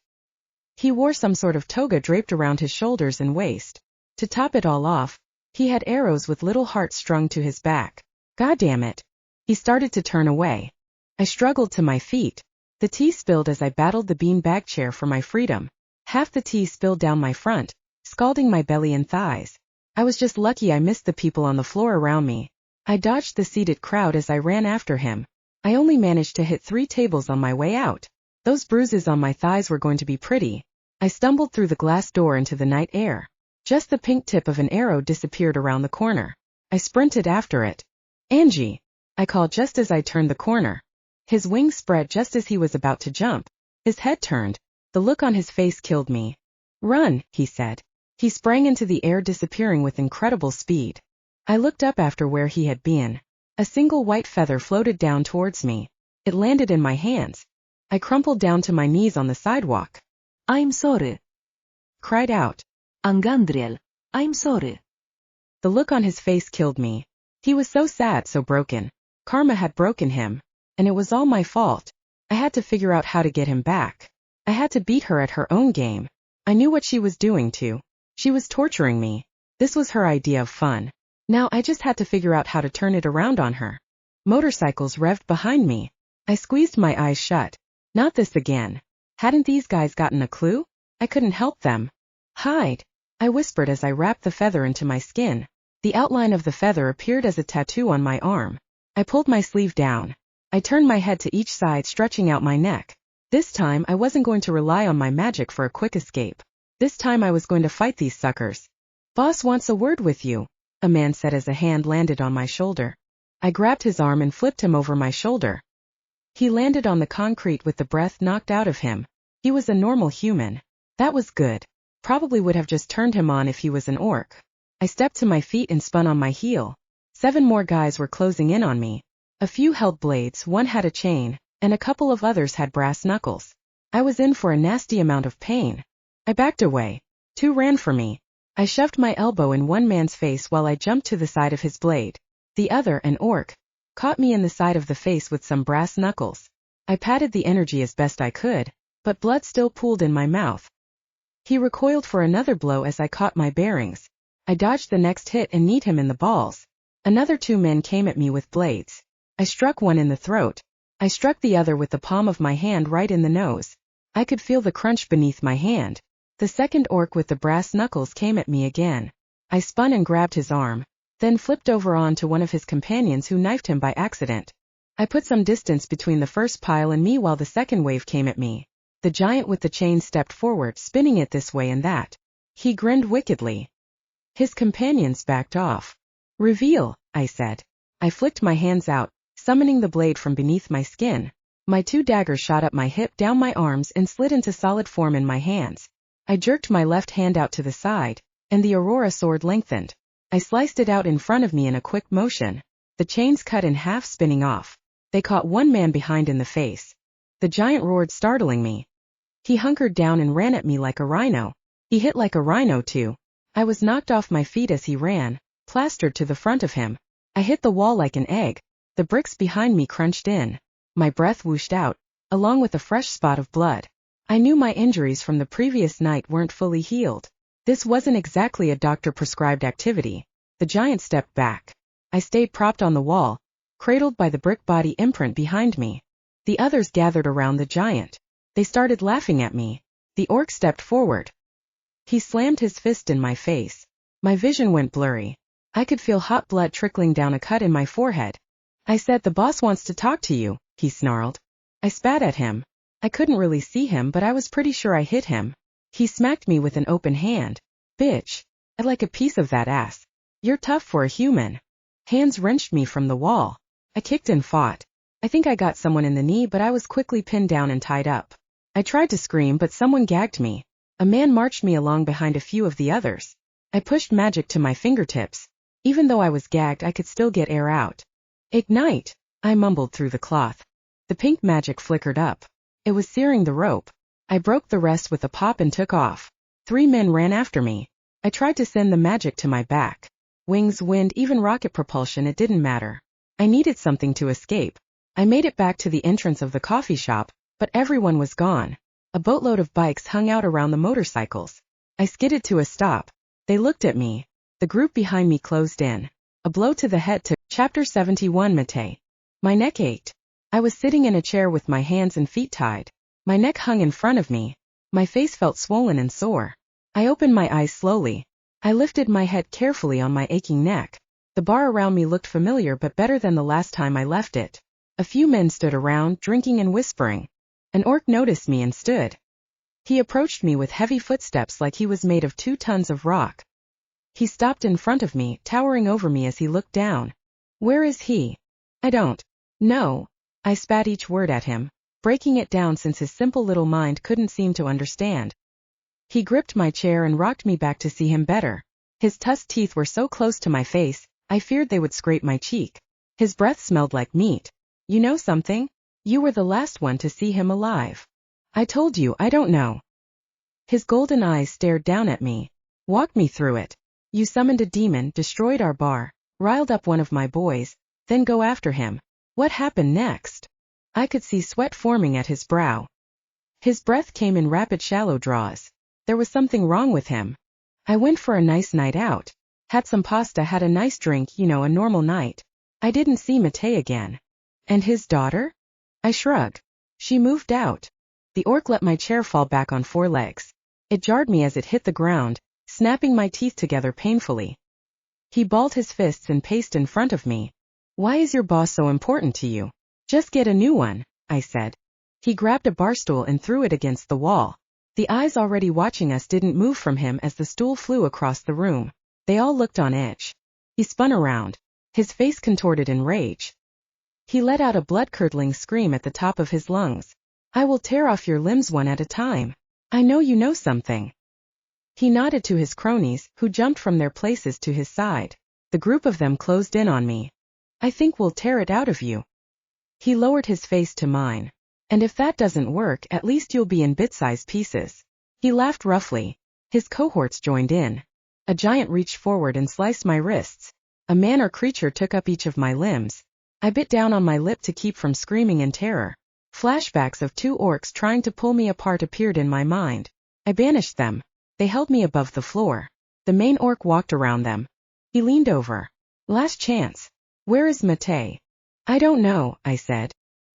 He wore some sort of toga draped around his shoulders and waist. To top it all off, he had arrows with little hearts strung to his back. God damn it. He started to turn away. I struggled to my feet. The tea spilled as I battled the bean-bag chair for my freedom. Half the tea spilled down my front, scalding my belly and thighs. I was just lucky I missed the people on the floor around me. I dodged the seated crowd as I ran after him. I only managed to hit 3 tables on my way out. Those bruises on my thighs were going to be pretty. I stumbled through the glass door into the night air. Just the pink tip of an arrow disappeared around the corner. I sprinted after it. Angie, I called just as I turned the corner. His wings spread just as he was about to jump. His head turned. The look on his face killed me. Run, he said. He sprang into the air, disappearing with incredible speed. I looked up after where he had been. A single white feather floated down towards me. It landed in my hands. I crumpled down to my knees on the sidewalk. I'm sorry. Cried out. Angandriel, I'm sorry. The look on his face killed me. He was so sad, so broken. Karma had broken him. And it was all my fault. I had to figure out how to get him back. I had to beat her at her own game. I knew what she was doing too. She was torturing me. This was her idea of fun. Now I just had to figure out how to turn it around on her. Motorcycles revved behind me. I squeezed my eyes shut. Not this again. Hadn't these guys gotten a clue? I couldn't help them. Hide, I whispered as I wrapped the feather into my skin. The outline of the feather appeared as a tattoo on my arm. I pulled my sleeve down. I turned my head to each side, stretching out my neck. This time I wasn't going to rely on my magic for a quick escape. This time I was going to fight these suckers. Boss wants a word with you, a man said as a hand landed on my shoulder. I grabbed his arm and flipped him over my shoulder. He landed on the concrete with the breath knocked out of him. He was a normal human. That was good. Probably would have just turned him on if he was an orc. I stepped to my feet and spun on my heel. 7 more guys were closing in on me. A few held blades, one had a chain, and a couple of others had brass knuckles. I was in for a nasty amount of pain. I backed away. 2 ran for me. I shoved my elbow in one man's face while I jumped to the side of his blade. The other, an orc, caught me in the side of the face with some brass knuckles. I patted the energy as best I could, but blood still pooled in my mouth. He recoiled for another blow as I caught my bearings. I dodged the next hit and kneed him in the balls. Another 2 men came at me with blades. I struck one in the throat. I struck the other with the palm of my hand right in the nose. I could feel the crunch beneath my hand. The second orc with the brass knuckles came at me again. I spun and grabbed his arm, then flipped over on to one of his companions who knifed him by accident. I put some distance between the first pile and me while the second wave came at me. The giant with the chain stepped forward, spinning it this way and that. He grinned wickedly. His companions backed off. "Reveal," I said. I flicked my hands out, summoning the blade from beneath my skin. My 2 daggers shot up my hip, down my arms, and slid into solid form in my hands. I jerked my left hand out to the side, and the Aurora sword lengthened. I sliced it out in front of me in a quick motion. The chains cut in half, spinning off. They caught one man behind in the face. The giant roared, startling me. He hunkered down and ran at me like a rhino. He hit like a rhino too. I was knocked off my feet as he ran, plastered to the front of him. I hit the wall like an egg. The bricks behind me crunched in. My breath whooshed out, along with a fresh spot of blood. I knew my injuries from the previous night weren't fully healed. This wasn't exactly a doctor-prescribed activity. The giant stepped back. I stayed propped on the wall, cradled by the brick body imprint behind me. The others gathered around the giant. They started laughing at me. The orc stepped forward. He slammed his fist in my face. My vision went blurry. I could feel hot blood trickling down a cut in my forehead. I said, "The boss wants to talk to you," he snarled. I spat at him. I couldn't really see him, but I was pretty sure I hit him. He smacked me with an open hand. "Bitch, I'd like a piece of that ass. You're tough for a human." Hands wrenched me from the wall. I kicked and fought. I think I got someone in the knee, but I was quickly pinned down and tied up. I tried to scream, but someone gagged me. A man marched me along behind a few of the others. I pushed magic to my fingertips. Even though I was gagged, I could still get air out. "Ignite," I mumbled through the cloth. The pink magic flickered up. It was searing the rope. I broke the rest with a pop and took off. 3 men ran after me. I tried to send the magic to my back. Wings, wind, even rocket propulsion, it didn't matter. I needed something to escape. I made it back to the entrance of the coffee shop, but everyone was gone. A boatload of bikes hung out around the motorcycles. I skidded to a stop. They looked at me. The group behind me closed in. A blow to the head to Chapter 71 Mate. My neck ached. I was sitting in a chair with my hands and feet tied. My neck hung in front of me. My face felt swollen and sore. I opened my eyes slowly. I lifted my head carefully on my aching neck. The bar around me looked familiar, but better than the last time I left it. A few men stood around, drinking and whispering. An orc noticed me and stood. He approached me with heavy footsteps like he was made of 2 tons of rock. He stopped in front of me, towering over me as he looked down. "Where is he?" "I don't know." I spat each word at him, breaking it down since his simple little mind couldn't seem to understand. He gripped my chair and rocked me back to see him better. His tusked teeth were so close to my face, I feared they would scrape my cheek. His breath smelled like meat. "You know something? You were the last one to see him alive." "I told you, I don't know." His golden eyes stared down at me. "Walk me through it. You summoned a demon, destroyed our bar, riled up one of my boys, then go after him. What happened next?" I could see sweat forming at his brow. His breath came in rapid shallow draws. There was something wrong with him. "I went for a nice night out. Had some pasta, had a nice drink, you know, a normal night. I didn't see Mate again." "And his daughter?" I shrugged. "She moved out." The orc let my chair fall back on 4 legs. It jarred me as it hit the ground, snapping my teeth together painfully. He balled his fists and paced in front of me. "Why is your boss so important to you? Just get a new one," I said. He grabbed a bar stool and threw it against the wall. The eyes already watching us didn't move from him as the stool flew across the room. They all looked on edge. He spun around. His face contorted in rage. He let out a blood-curdling scream at the top of his lungs. "I will tear off your limbs one at a time. I know you know something." He nodded to his cronies, who jumped from their places to his side. The group of them closed in on me. I think we'll tear it out of you. He lowered his face to mine. And if that doesn't work, at least you'll be in bit-sized pieces. He laughed roughly. His cohorts joined in. A giant reached forward and sliced my wrists. A man or creature took up each of my limbs. I bit down on my lip to keep from screaming in terror. Flashbacks of 2 orcs trying to pull me apart appeared in my mind. I banished them. They held me above the floor. The main orc walked around them. He leaned over. Last chance. Where is Matei? I don't know, I said.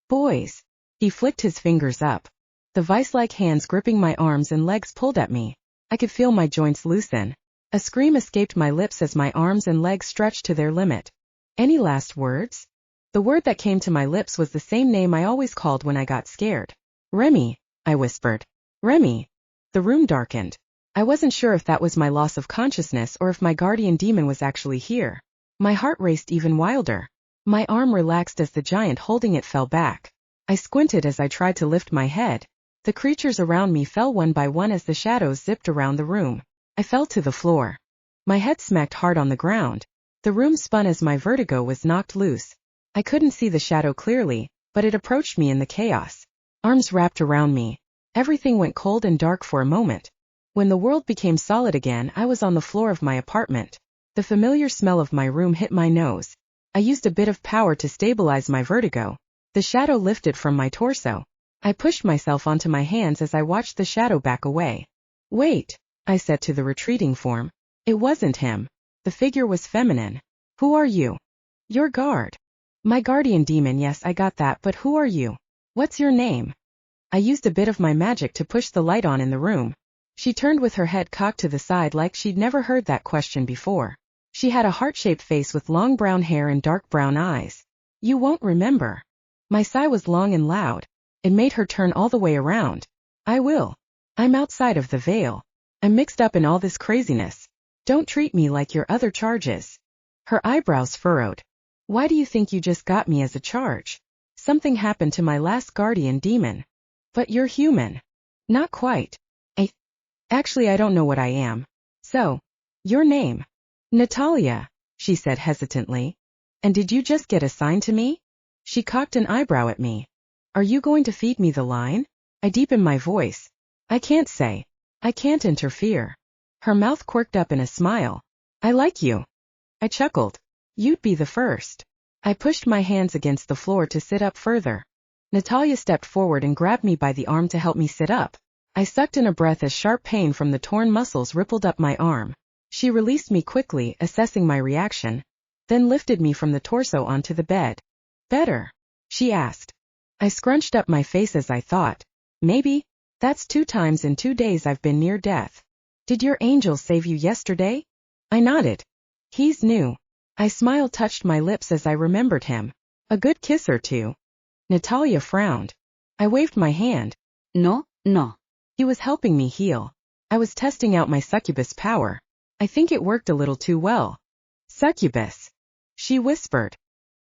Boys. He flicked his fingers up. The vice-like hands gripping my arms and legs pulled at me. I could feel my joints loosen. A scream escaped my lips as my arms and legs stretched to their limit. Any last words? The word that came to my lips was the same name I always called when I got scared. Remy, I whispered. Remy. The room darkened. I wasn't sure if that was my loss of consciousness or if my guardian demon was actually here. My heart raced even wilder. My arm relaxed as the giant holding it fell back. I squinted as I tried to lift my head. The creatures around me fell one by one as the shadows zipped around the room. I fell to the floor. My head smacked hard on the ground. The room spun as my vertigo was knocked loose. I couldn't see the shadow clearly, but it approached me in the chaos. Arms wrapped around me. Everything went cold and dark for a moment. When the world became solid again, I was on the floor of my apartment. The familiar smell of my room hit my nose. I used a bit of power to stabilize my vertigo. The shadow lifted from my torso. I pushed myself onto my hands as I watched the shadow back away. Wait, I said to the retreating form. It wasn't him. The figure was feminine. Who are you? Your guard. My guardian demon, yes, I got that, but who are you? What's your name? I used a bit of my magic to push the light on in the room. She turned with her head cocked to the side like she'd never heard that question before. She had a heart-shaped face with long brown hair and dark brown eyes. You won't remember. My sigh was long and loud. It made her turn all the way around. I will. I'm outside of the veil. I'm mixed up in all this craziness. Don't treat me like your other charges. Her eyebrows furrowed. Why do you think you just got me as a charge? Something happened to my last guardian demon. But you're human. Not quite. Actually, I don't know what I am. So, your name? Natalia, she said hesitantly. And did you just get assigned to me? She cocked an eyebrow at me. Are you going to feed me the line? I deepened my voice. I can't say. I can't interfere. Her mouth quirked up in a smile. I like you. I chuckled. You'd be the first. I pushed my hands against the floor to sit up further. Natalia stepped forward and grabbed me by the arm to help me sit up. I sucked in a breath as sharp pain from the torn muscles rippled up my arm. She released me quickly, assessing my reaction, then lifted me from the torso onto the bed. Better? She asked. I scrunched up my face as I thought. Maybe. That's 2 times in 2 days I've been near death. Did your angel save you yesterday? I nodded. He's new. I smiled, touched my lips as I remembered him. A good kiss or two. Natalia frowned. I waved my hand. No, no. He was helping me heal. I was testing out my succubus power. I think it worked a little too well. Succubus. She whispered.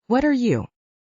What are you?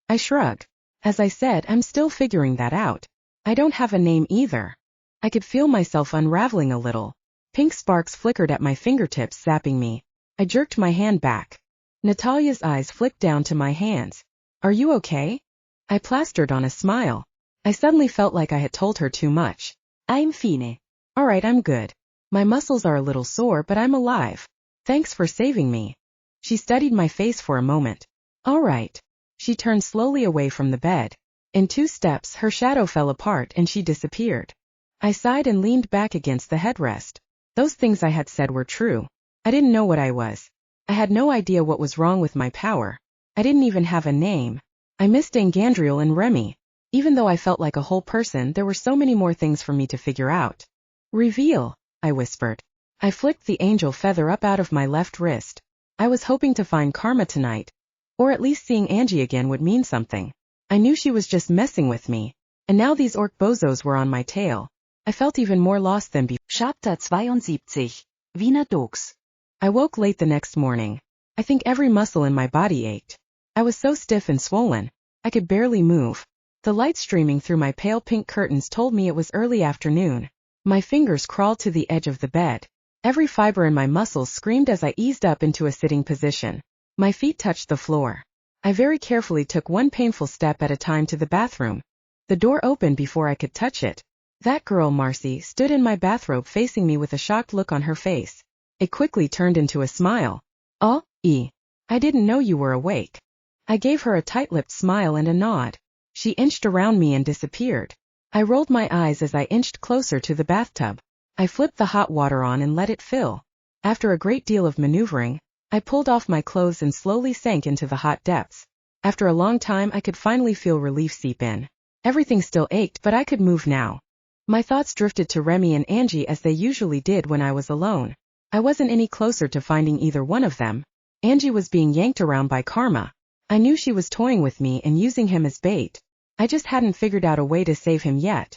I shrugged. As I said, I'm still figuring that out. I don't have a name either. I could feel myself unraveling a little. Pink sparks flickered at my fingertips, zapping me. I jerked my hand back. Natalia's eyes flicked down to my hands. Are you okay? I plastered on a smile. I suddenly felt like I had told her too much. I'm fine. All right, I'm good. My muscles are a little sore, but I'm alive. Thanks for saving me. She studied my face for a moment. All right. She turned slowly away from the bed. In 2 steps, her shadow fell apart and she disappeared. I sighed and leaned back against the headrest. Those things I had said were true. I didn't know what I was. I had no idea what was wrong with my power. I didn't even have a name. I missed Angandriel and Remy. Even though I felt like a whole person, there were so many more things for me to figure out. Reveal, I whispered. I flicked the angel feather up out of my left wrist. I was hoping to find Karma tonight. Or at least seeing Angie again would mean something. I knew she was just messing with me. And now these orc bozos were on my tail. I felt even more lost than before. Chapter 72. Wiener Dogs. I woke late the next morning. I think every muscle in my body ached. I was so stiff and swollen. I could barely move. The light streaming through my pale pink curtains told me it was early afternoon. My fingers crawled to the edge of the bed. Every fiber in my muscles screamed as I eased up into a sitting position. My feet touched the floor. I very carefully took one painful step at a time to the bathroom. The door opened before I could touch it. That girl, Marcy, stood in my bathrobe facing me with a shocked look on her face. It quickly turned into a smile. "Oh, I didn't know you were awake." I gave her a tight-lipped smile and a nod. She inched around me and disappeared. I rolled my eyes as I inched closer to the bathtub. I flipped the hot water on and let it fill. After a great deal of maneuvering, I pulled off my clothes and slowly sank into the hot depths. After a long time I could finally feel relief seep in. Everything still ached, but I could move now. My thoughts drifted to Remy and Angie as they usually did when I was alone. I wasn't any closer to finding either one of them. Angie was being yanked around by Karma. I knew she was toying with me and using him as bait. I just hadn't figured out a way to save him yet.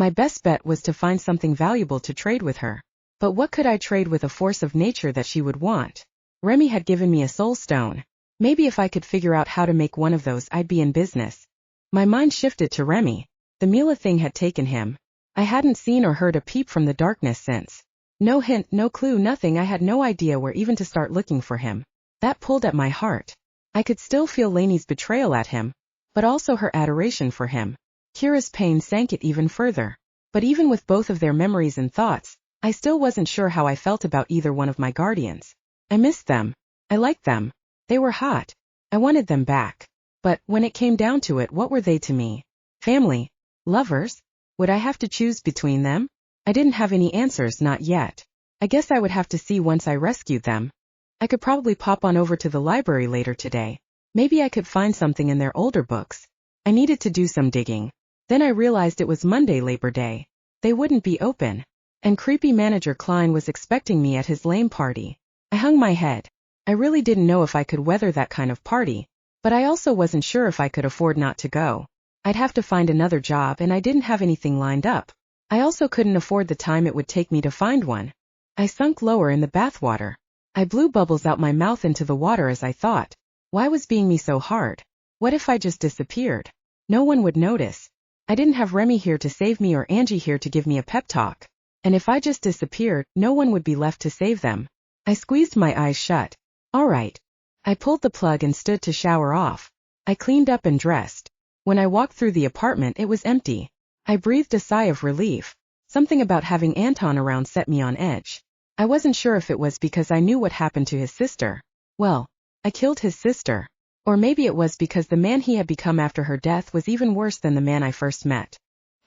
My best bet was to find something valuable to trade with her. But what could I trade with a force of nature that she would want? Remy had given me a soul stone. Maybe if I could figure out how to make one of those, I'd be in business. My mind shifted to Remy. The Mila thing had taken him. I hadn't seen or heard a peep from the darkness since. No hint, no clue, nothing. I had no idea where even to start looking for him. That pulled at my heart. I could still feel Lanie's betrayal at him, but also her adoration for him. Kira's pain sank it even further. But even with both of their memories and thoughts, I still wasn't sure how I felt about either one of my guardians. I missed them. I liked them. They were hot. I wanted them back. But when it came down to it, what were they to me? Family? Lovers? Would I have to choose between them? I didn't have any answers, not yet. I guess I would have to see once I rescued them. I could probably pop on over to the library later today. Maybe I could find something in their older books. I needed to do some digging. Then I realized it was Monday, Labor Day. They wouldn't be open. And creepy manager Klein was expecting me at his lame party. I hung my head. I really didn't know if I could weather that kind of party. But I also wasn't sure if I could afford not to go. I'd have to find another job and I didn't have anything lined up. I also couldn't afford the time it would take me to find one. I sunk lower in the bathwater. I blew bubbles out my mouth into the water as I thought. Why was being me so hard? What if I just disappeared? No one would notice. I didn't have Remy here to save me or Angie here to give me a pep talk. And if I just disappeared, no one would be left to save them. I squeezed my eyes shut. All right. I pulled the plug and stood to shower off. I cleaned up and dressed. When I walked through the apartment, it was empty. I breathed a sigh of relief. Something about having Anton around set me on edge. I wasn't sure if it was because I knew what happened to his sister. Well, I killed his sister. Or maybe it was because the man he had become after her death was even worse than the man I first met.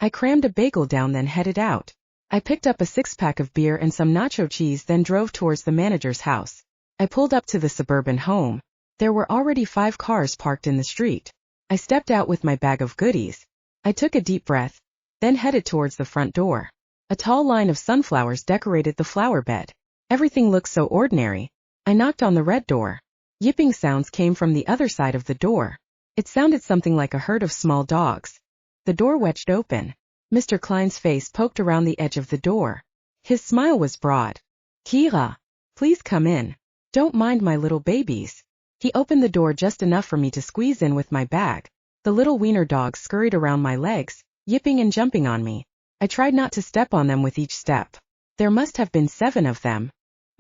I crammed a bagel down, then headed out. I picked up a 6-pack of beer and some nacho cheese, then drove towards the manager's house. I pulled up to the suburban home. There were already 5 cars parked in the street. I stepped out with my bag of goodies. I took a deep breath, then headed towards the front door. A tall line of sunflowers decorated the flower bed. Everything looked so ordinary. I knocked on the red door. Yipping sounds came from the other side of the door. It sounded something like a herd of small dogs. The door wedged open. Mr. Klein's face poked around the edge of the door. His smile was broad. "Kira, please come in. Don't mind my little babies." He opened the door just enough for me to squeeze in with my bag. The little wiener dogs scurried around my legs, yipping and jumping on me. I tried not to step on them with each step. There must have been 7 of them.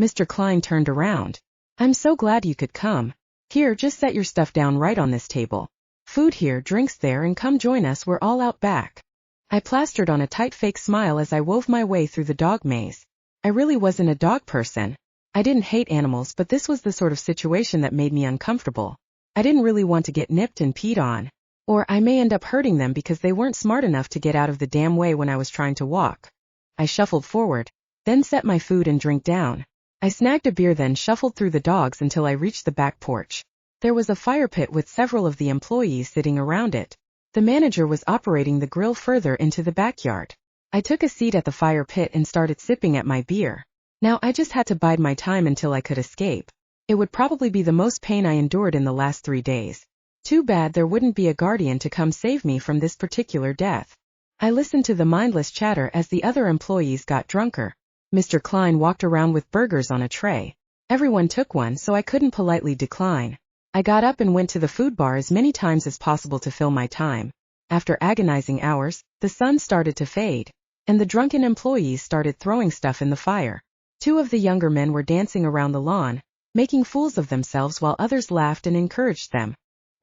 Mr. Klein turned around. "I'm so glad you could come. Here, just set your stuff down right on this table. Food here, drinks there, and come join us, we're all out back." I plastered on a tight fake smile as I wove my way through the dog maze. I really wasn't a dog person. I didn't hate animals, but this was the sort of situation that made me uncomfortable. I didn't really want to get nipped and peed on. Or I may end up hurting them because they weren't smart enough to get out of the damn way when I was trying to walk. I shuffled forward, then set my food and drink down. I snagged a beer, then shuffled through the dogs until I reached the back porch. There was a fire pit with several of the employees sitting around it. The manager was operating the grill further into the backyard. I took a seat at the fire pit and started sipping at my beer. Now I just had to bide my time until I could escape. It would probably be the most pain I endured in the last 3 days. Too bad there wouldn't be a guardian to come save me from this particular death. I listened to the mindless chatter as the other employees got drunker. Mr. Klein walked around with burgers on a tray. Everyone took one, so I couldn't politely decline. I got up and went to the food bar as many times as possible to fill my time. After agonizing hours, the sun started to fade, and the drunken employees started throwing stuff in the fire. Two of the younger men were dancing around the lawn, making fools of themselves while others laughed and encouraged them.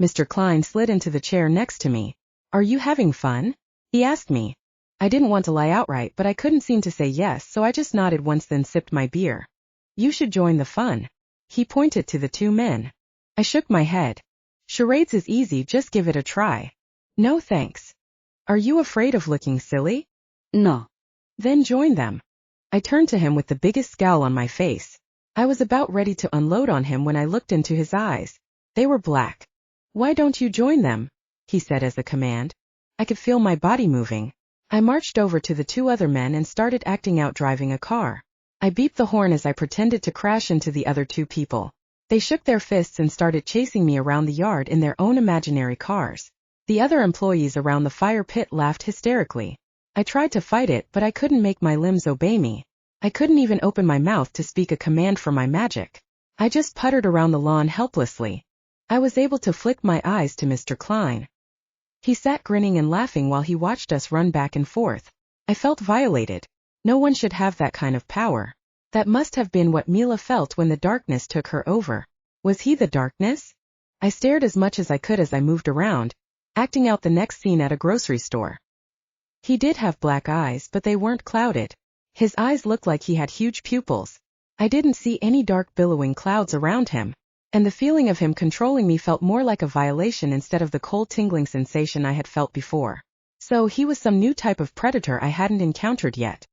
Mr. Klein slid into the chair next to me. "Are you having fun?" he asked me. I didn't want to lie outright, but I couldn't seem to say yes, so I just nodded once then sipped my beer. "You should join the fun." He pointed to the two men. I shook my head. "Charades is easy, just give it a try." "No thanks." "Are you afraid of looking silly?" No. "Then join them." I turned to him with the biggest scowl on my face. I was about ready to unload on him when I looked into his eyes. They were black. "Why don't you join them?" he said as a command. I could feel my body moving. I marched over to the two other men and started acting out driving a car. I beeped the horn as I pretended to crash into the other two people. They shook their fists and started chasing me around the yard in their own imaginary cars. The other employees around the fire pit laughed hysterically. I tried to fight it, but I couldn't make my limbs obey me. I couldn't even open my mouth to speak a command for my magic. I just puttered around the lawn helplessly. I was able to flick my eyes to Mr. Klein. He sat grinning and laughing while he watched us run back and forth. I felt violated. No one should have that kind of power. That must have been what Mila felt when the darkness took her over. Was he the darkness? I stared as much as I could as I moved around, acting out the next scene at a grocery store. He did have black eyes, but they weren't clouded. His eyes looked like he had huge pupils. I didn't see any dark billowing clouds around him, and the feeling of him controlling me felt more like a violation instead of the cold tingling sensation I had felt before. So he was some new type of predator I hadn't encountered yet.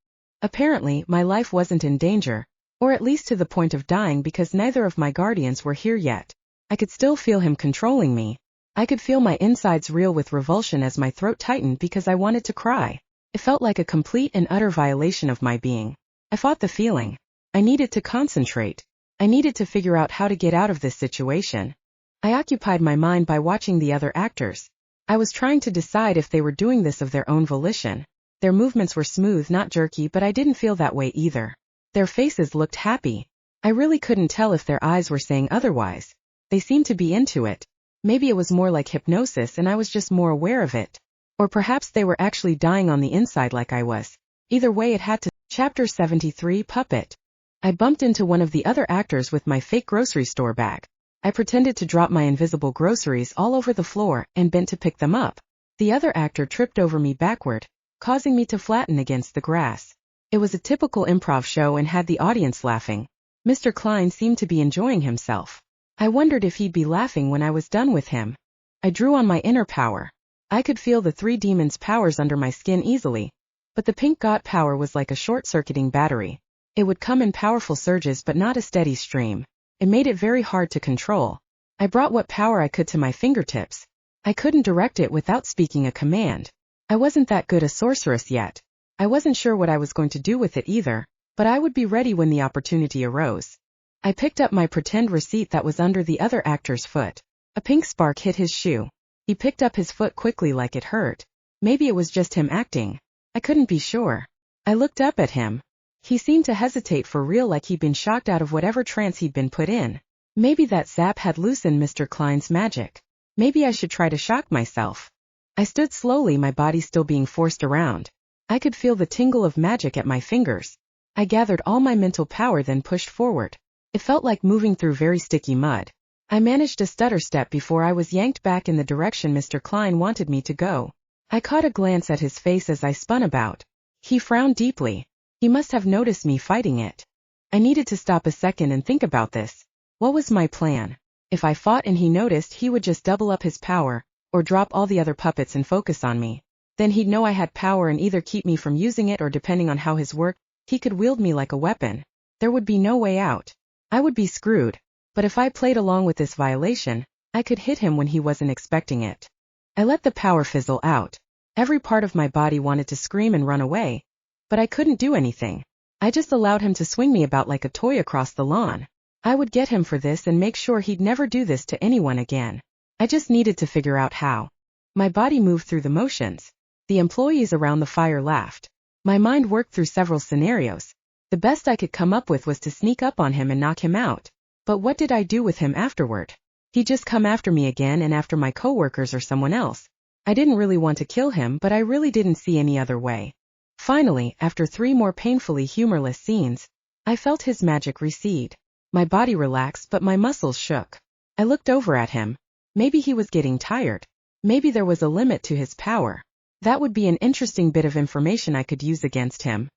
Apparently, my life wasn't in danger, or at least to the point of dying because neither of my guardians were here yet. I could still feel him controlling me. I could feel my insides reel with revulsion as my throat tightened because I wanted to cry. It felt like a complete and utter violation of my being. I fought the feeling. I needed to concentrate. I needed to figure out how to get out of this situation. I occupied my mind by watching the other actors. I was trying to decide if they were doing this of their own volition. Their movements were smooth, not jerky, but I didn't feel that way either. Their faces looked happy. I really couldn't tell if their eyes were saying otherwise. They seemed to be into it. Maybe it was more like hypnosis and I was just more aware of it. Or perhaps they were actually dying on the inside like I was. Either way it had to. Chapter 73 Puppet. I bumped into one of the other actors with my fake grocery store bag. I pretended to drop my invisible groceries all over the floor and bent to pick them up. The other actor tripped over me backward, causing me to flatten against the grass. It was a typical improv show and had the audience laughing. Mr. Klein seemed to be enjoying himself. I wondered if he'd be laughing when I was done with him. I drew on my inner power. I could feel the three demons' powers under my skin easily, but the pink god power was like a short-circuiting battery. It would come in powerful surges but not a steady stream. It made it very hard to control. I brought what power I could to my fingertips. I couldn't direct it without speaking a command. I wasn't that good a sorceress yet. I wasn't sure what I was going to do with it either, but I would be ready when the opportunity arose. I picked up my pretend receipt that was under the other actor's foot. A pink spark hit his shoe. He picked up his foot quickly like it hurt. Maybe it was just him acting. I couldn't be sure. I looked up at him. He seemed to hesitate for real, like he'd been shocked out of whatever trance he'd been put in. Maybe that zap had loosened Mr. Klein's magic. Maybe I should try to shock myself. I stood slowly, my body still being forced around. I could feel the tingle of magic at my fingers. I gathered all my mental power, then pushed forward. It felt like moving through very sticky mud. I managed a stutter step before I was yanked back in the direction Mr. Klein wanted me to go. I caught a glance at his face as I spun about. He frowned deeply. He must have noticed me fighting it. I needed to stop a second and think about this. What was my plan? If I fought and he noticed, he would just double up his power, or drop all the other puppets and focus on me. Then he'd know I had power and either keep me from using it, or depending on how his worked, he could wield me like a weapon. There would be no way out. I would be screwed. But if I played along with this violation, I could hit him when he wasn't expecting it. I let the power fizzle out. Every part of my body wanted to scream and run away, but I couldn't do anything. I just allowed him to swing me about like a toy across the lawn. I would get him for this and make sure he'd never do this to anyone again. I just needed to figure out how. My body moved through the motions. The employees around the fire laughed. My mind worked through several scenarios. The best I could come up with was to sneak up on him and knock him out. But what did I do with him afterward? He'd just come after me again, and after my coworkers or someone else. I didn't really want to kill him, but I really didn't see any other way. Finally, after 3 more painfully humorless scenes, I felt his magic recede. My body relaxed but my muscles shook. I looked over at him. Maybe he was getting tired. Maybe there was a limit to his power. That would be an interesting bit of information I could use against him.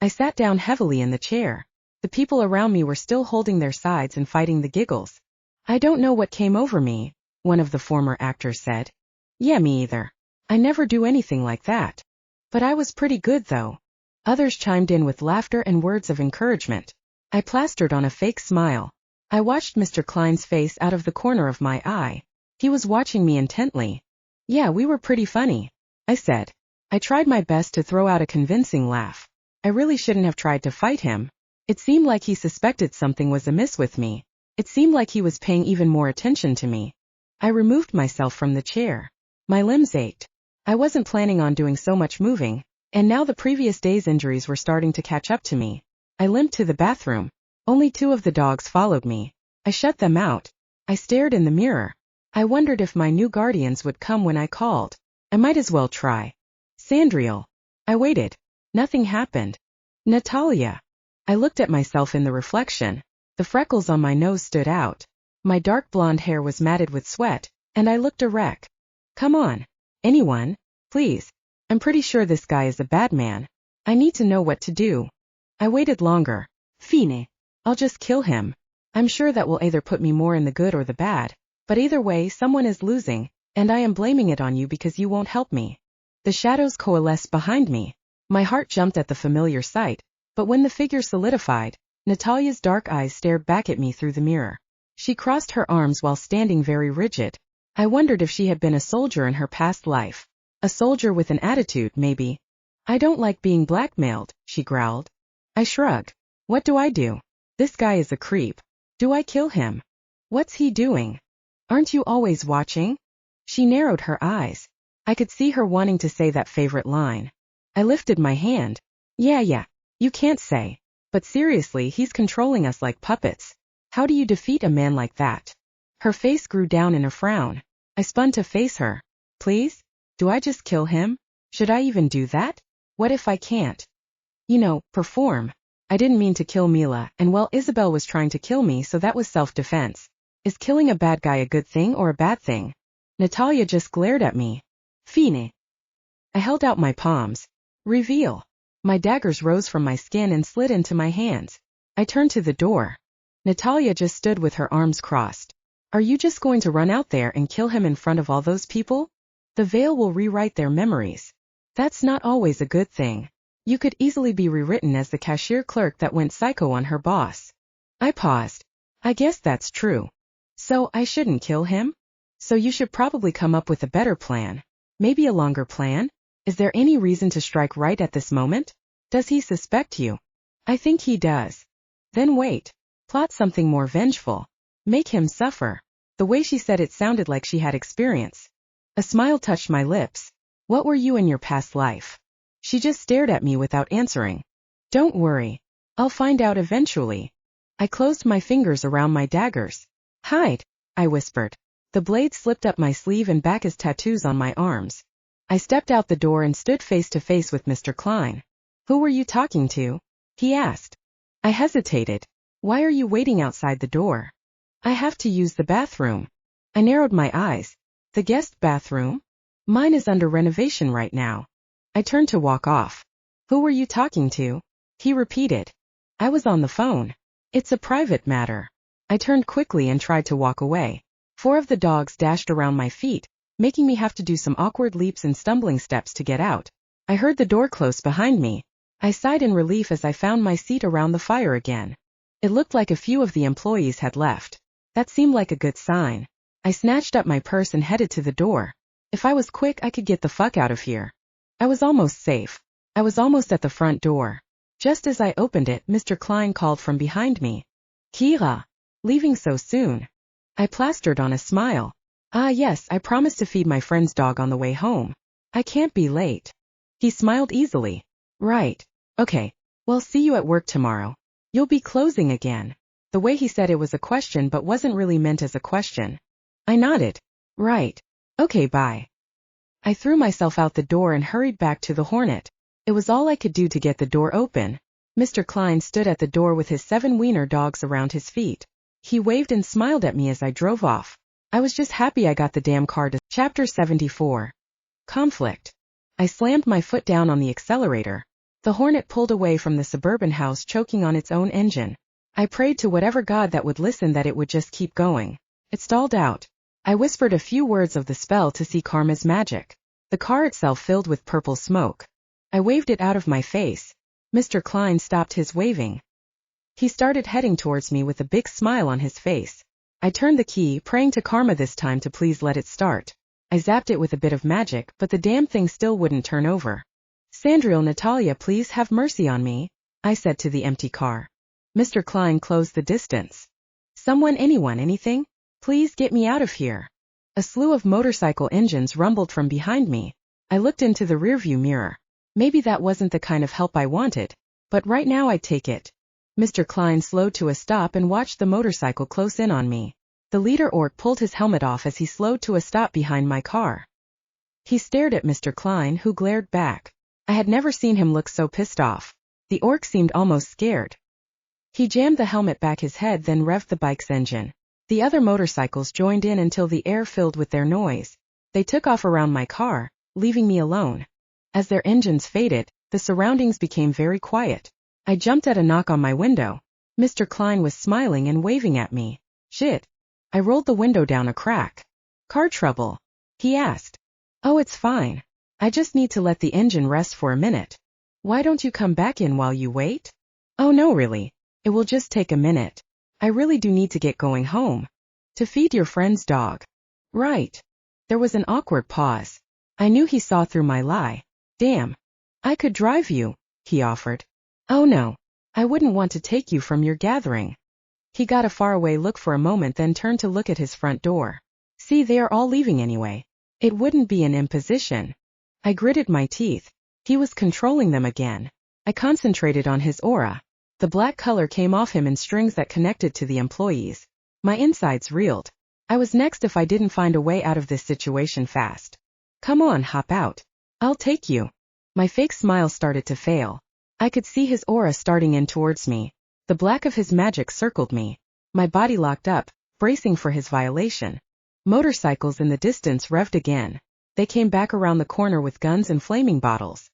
I sat down heavily in the chair. The people around me were still holding their sides and fighting the giggles. I don't know what came over me, one of the former actors said. Yeah, me either. I never do anything like that. But I was pretty good though. Others chimed in with laughter and words of encouragement. I plastered on a fake smile. I watched Mr. Klein's face out of the corner of my eye. He was watching me intently. Yeah, we were pretty funny, I said. I tried my best to throw out a convincing laugh. I really shouldn't have tried to fight him. It seemed like he suspected something was amiss with me. It seemed like he was paying even more attention to me. I removed myself from the chair. My limbs ached. I wasn't planning on doing so much moving, and now the previous day's injuries were starting to catch up to me. I limped to the bathroom. Only 2 of the dogs followed me. I shut them out. I stared in the mirror. I wondered if my new guardians would come when I called. I might as well try. Sandriel. I waited. Nothing happened. Natalia. I looked at myself in the reflection. The freckles on my nose stood out. My dark blonde hair was matted with sweat, and I looked a wreck. Come on. Anyone, please. I'm pretty sure this guy is a bad man. I need to know what to do. I waited longer. Fine. I'll just kill him. I'm sure that will either put me more in the good or the bad, but either way someone is losing, and I am blaming it on you because you won't help me. The shadows coalesced behind me. My heart jumped at the familiar sight, but when the figure solidified, Natalia's dark eyes stared back at me through the mirror. She crossed her arms while standing very rigid. I wondered if she had been a soldier in her past life. A soldier with an attitude, maybe. I don't like being blackmailed, she growled. I shrugged. What do I do? This guy is a creep. Do I kill him? What's he doing? Aren't you always watching? She narrowed her eyes. I could see her wanting to say that favorite line. I lifted my hand. Yeah, you can't say. But seriously, he's controlling us like puppets. How do you defeat a man like that? Her face grew down in a frown. I spun to face her. Please? Do I just kill him? Should I even do that? What if I can't? Perform. I didn't mean to kill Mila, and well, Isabel was trying to kill me, so that was self-defense. Is killing a bad guy a good thing or a bad thing? Natalia just glared at me. Fine. I held out my palms. Reveal. My daggers rose from my skin and slid into my hands. I turned to the door. Natalia just stood with her arms crossed. Are you just going to run out there and kill him in front of all those people? The veil will rewrite their memories. That's not always a good thing. You could easily be rewritten as the cashier clerk that went psycho on her boss. I paused. I guess that's true. So I shouldn't kill him? So you should probably come up with a better plan. Maybe a longer plan? Is there any reason to strike right at this moment? Does he suspect you? I think he does. Then wait. Plot something more vengeful. Make him suffer. The way she said it sounded like she had experience. A smile touched my lips. What were you in your past life? She just stared at me without answering. Don't worry. I'll find out eventually. I closed my fingers around my daggers. Hide, I whispered. The blade slipped up my sleeve and back as tattoos on my arms. I stepped out the door and stood face to face with Mr. Klein. Who were you talking to? He asked. I hesitated. Why are you waiting outside the door? I have to use the bathroom. I narrowed my eyes. The guest bathroom? Mine is under renovation right now. I turned to walk off. Who were you talking to? He repeated. I was on the phone. It's a private matter. I turned quickly and tried to walk away. 4 of the dogs dashed around my feet, making me have to do some awkward leaps and stumbling steps to get out. I heard the door close behind me. I sighed in relief as I found my seat around the fire again. It looked like a few of the employees had left. That seemed like a good sign. I snatched up my purse and headed to the door. If I was quick, I could get the fuck out of here. I was almost safe. I was almost at the front door. Just as I opened it, Mr. Klein called from behind me. Kira, leaving so soon? I plastered on a smile. Ah yes, I promised to feed my friend's dog on the way home. I can't be late. He smiled easily. Right. Okay. Well, see you at work tomorrow. You'll be closing again. The way he said it was a question but wasn't really meant as a question. I nodded. Right. Okay, bye. I threw myself out the door and hurried back to the Hornet. It was all I could do to get the door open. Mr. Klein stood at the door with his 7 wiener dogs around his feet. He waved and smiled at me as I drove off. I was just happy I got the damn car to— Chapter 74. Conflict. I slammed my foot down on the accelerator. The Hornet pulled away from the suburban house choking on its own engine. I prayed to whatever God that would listen that it would just keep going. It stalled out. I whispered a few words of the spell to see karma's magic. The car itself filled with purple smoke. I waved it out of my face. Mr. Klein stopped his waving. He started heading towards me with a big smile on his face. I turned the key, praying to karma this time to please let it start. I zapped it with a bit of magic, but the damn thing still wouldn't turn over. Sandriel, Natalia, please have mercy on me, I said to the empty car. Mr. Klein closed the distance. Someone, anyone, anything? Please get me out of here. A slew of motorcycle engines rumbled from behind me. I looked into the rearview mirror. Maybe that wasn't the kind of help I wanted, but right now I'd take it. Mr. Klein slowed to a stop and watched the motorcycle close in on me. The leader orc pulled his helmet off as he slowed to a stop behind my car. He stared at Mr. Klein, who glared back. I had never seen him look so pissed off. The orc seemed almost scared. He jammed the helmet back his head, then revved the bike's engine. The other motorcycles joined in until the air filled with their noise. They took off around my car, leaving me alone. As their engines faded, the surroundings became very quiet. I jumped at a knock on my window. Mr. Klein was smiling and waving at me. Shit. I rolled the window down a crack. Car trouble? He asked. Oh, it's fine. I just need to let the engine rest for a minute. Why don't you come back in while you wait? Oh no, really. It will just take a minute. I really do need to get going home. To feed your friend's dog. Right. There was an awkward pause. I knew he saw through my lie. Damn. I could drive you, he offered. Oh no. I wouldn't want to take you from your gathering. He got a faraway look for a moment, then turned to look at his front door. See, they are all leaving anyway. It wouldn't be an imposition. I gritted my teeth. He was controlling them again. I concentrated on his aura. The black color came off him in strings that connected to the employees. My insides reeled. I was next if I didn't find a way out of this situation fast. Come on, hop out. I'll take you. My fake smile started to fail. I could see his aura starting in towards me. The black of his magic circled me. My body locked up, bracing for his violation. Motorcycles in the distance revved again. They came back around the corner with guns and flaming bottles.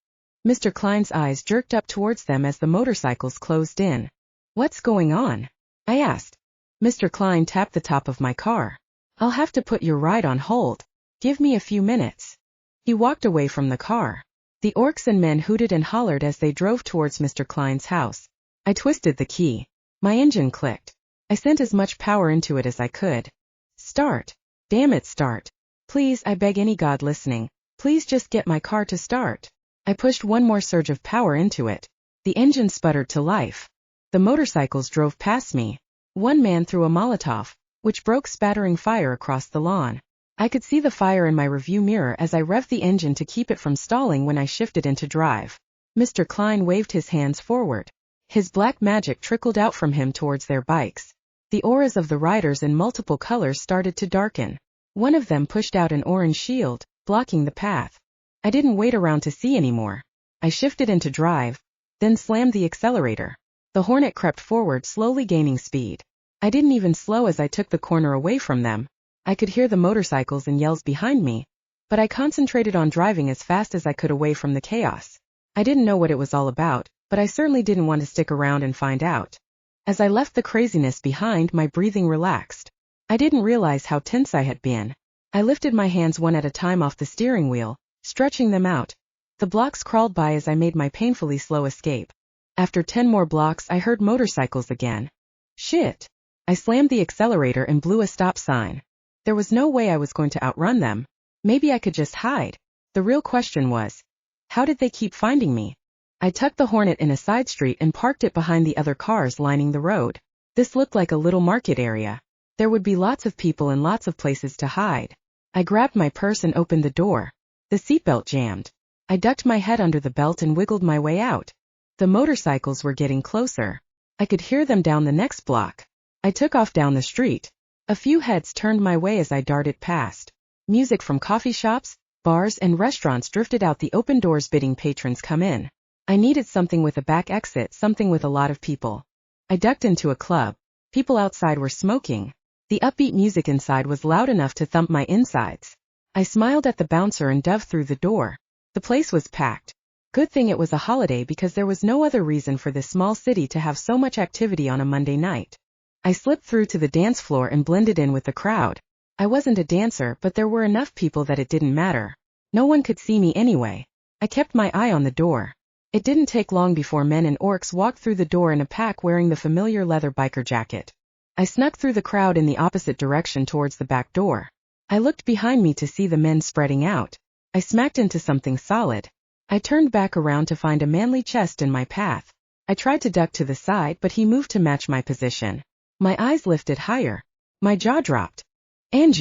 Mr. Klein's eyes jerked up towards them as the motorcycles closed in. What's going on? I asked. Mr. Klein tapped the top of my car. I'll have to put your ride on hold. Give me a few minutes. He walked away from the car. The orcs and men hooted and hollered as they drove towards Mr. Klein's house. I twisted the key. My engine clicked. I sent as much power into it as I could. Start. Damn it, start. Please, I beg any god listening. Please just get my car to start. I pushed one more surge of power into it. The engine sputtered to life. The motorcycles drove past me. One man threw a Molotov, which broke spattering fire across the lawn. I could see the fire in my review mirror as I revved the engine to keep it from stalling when I shifted into drive. Mr. Klein waved his hands forward. His black magic trickled out from him towards their bikes. The auras of the riders in multiple colors started to darken. One of them pushed out an orange shield, blocking the path. I didn't wait around to see anymore. I shifted into drive, then slammed the accelerator. The Hornet crept forward, slowly gaining speed. I didn't even slow as I took the corner away from them. I could hear the motorcycles and yells behind me, but I concentrated on driving as fast as I could away from the chaos. I didn't know what it was all about, but I certainly didn't want to stick around and find out. As I left the craziness behind, my breathing relaxed. I didn't realize how tense I had been. I lifted my hands one at a time off the steering wheel, stretching them out. The blocks crawled by as I made my painfully slow escape. After 10 more blocks, I heard motorcycles again. Shit. I slammed the accelerator and blew a stop sign. There was no way I was going to outrun them. Maybe I could just hide. The real question was, how did they keep finding me? I tucked the Hornet in a side street and parked it behind the other cars lining the road. This looked like a little market area. There would be lots of people and lots of places to hide. I grabbed my purse and opened the door. The seatbelt jammed. I ducked my head under the belt and wiggled my way out. The motorcycles were getting closer. I could hear them down the next block. I took off down the street. A few heads turned my way as I darted past. Music from coffee shops, bars, and restaurants drifted out the open doors bidding patrons come in. I needed something with a back exit, something with a lot of people. I ducked into a club. People outside were smoking. The upbeat music inside was loud enough to thump my insides. I smiled at the bouncer and dove through the door. The place was packed. Good thing it was a holiday because there was no other reason for this small city to have so much activity on a Monday night. I slipped through to the dance floor and blended in with the crowd. I wasn't a dancer, but there were enough people that it didn't matter. No one could see me anyway. I kept my eye on the door. It didn't take long before men and orcs walked through the door in a pack wearing the familiar leather biker jacket. I snuck through the crowd in the opposite direction towards the back door. I looked behind me to see the men spreading out. I smacked into something solid. I turned back around to find a manly chest in my path. I tried to duck to the side, but he moved to match my position. My eyes lifted higher. My jaw dropped. Angie.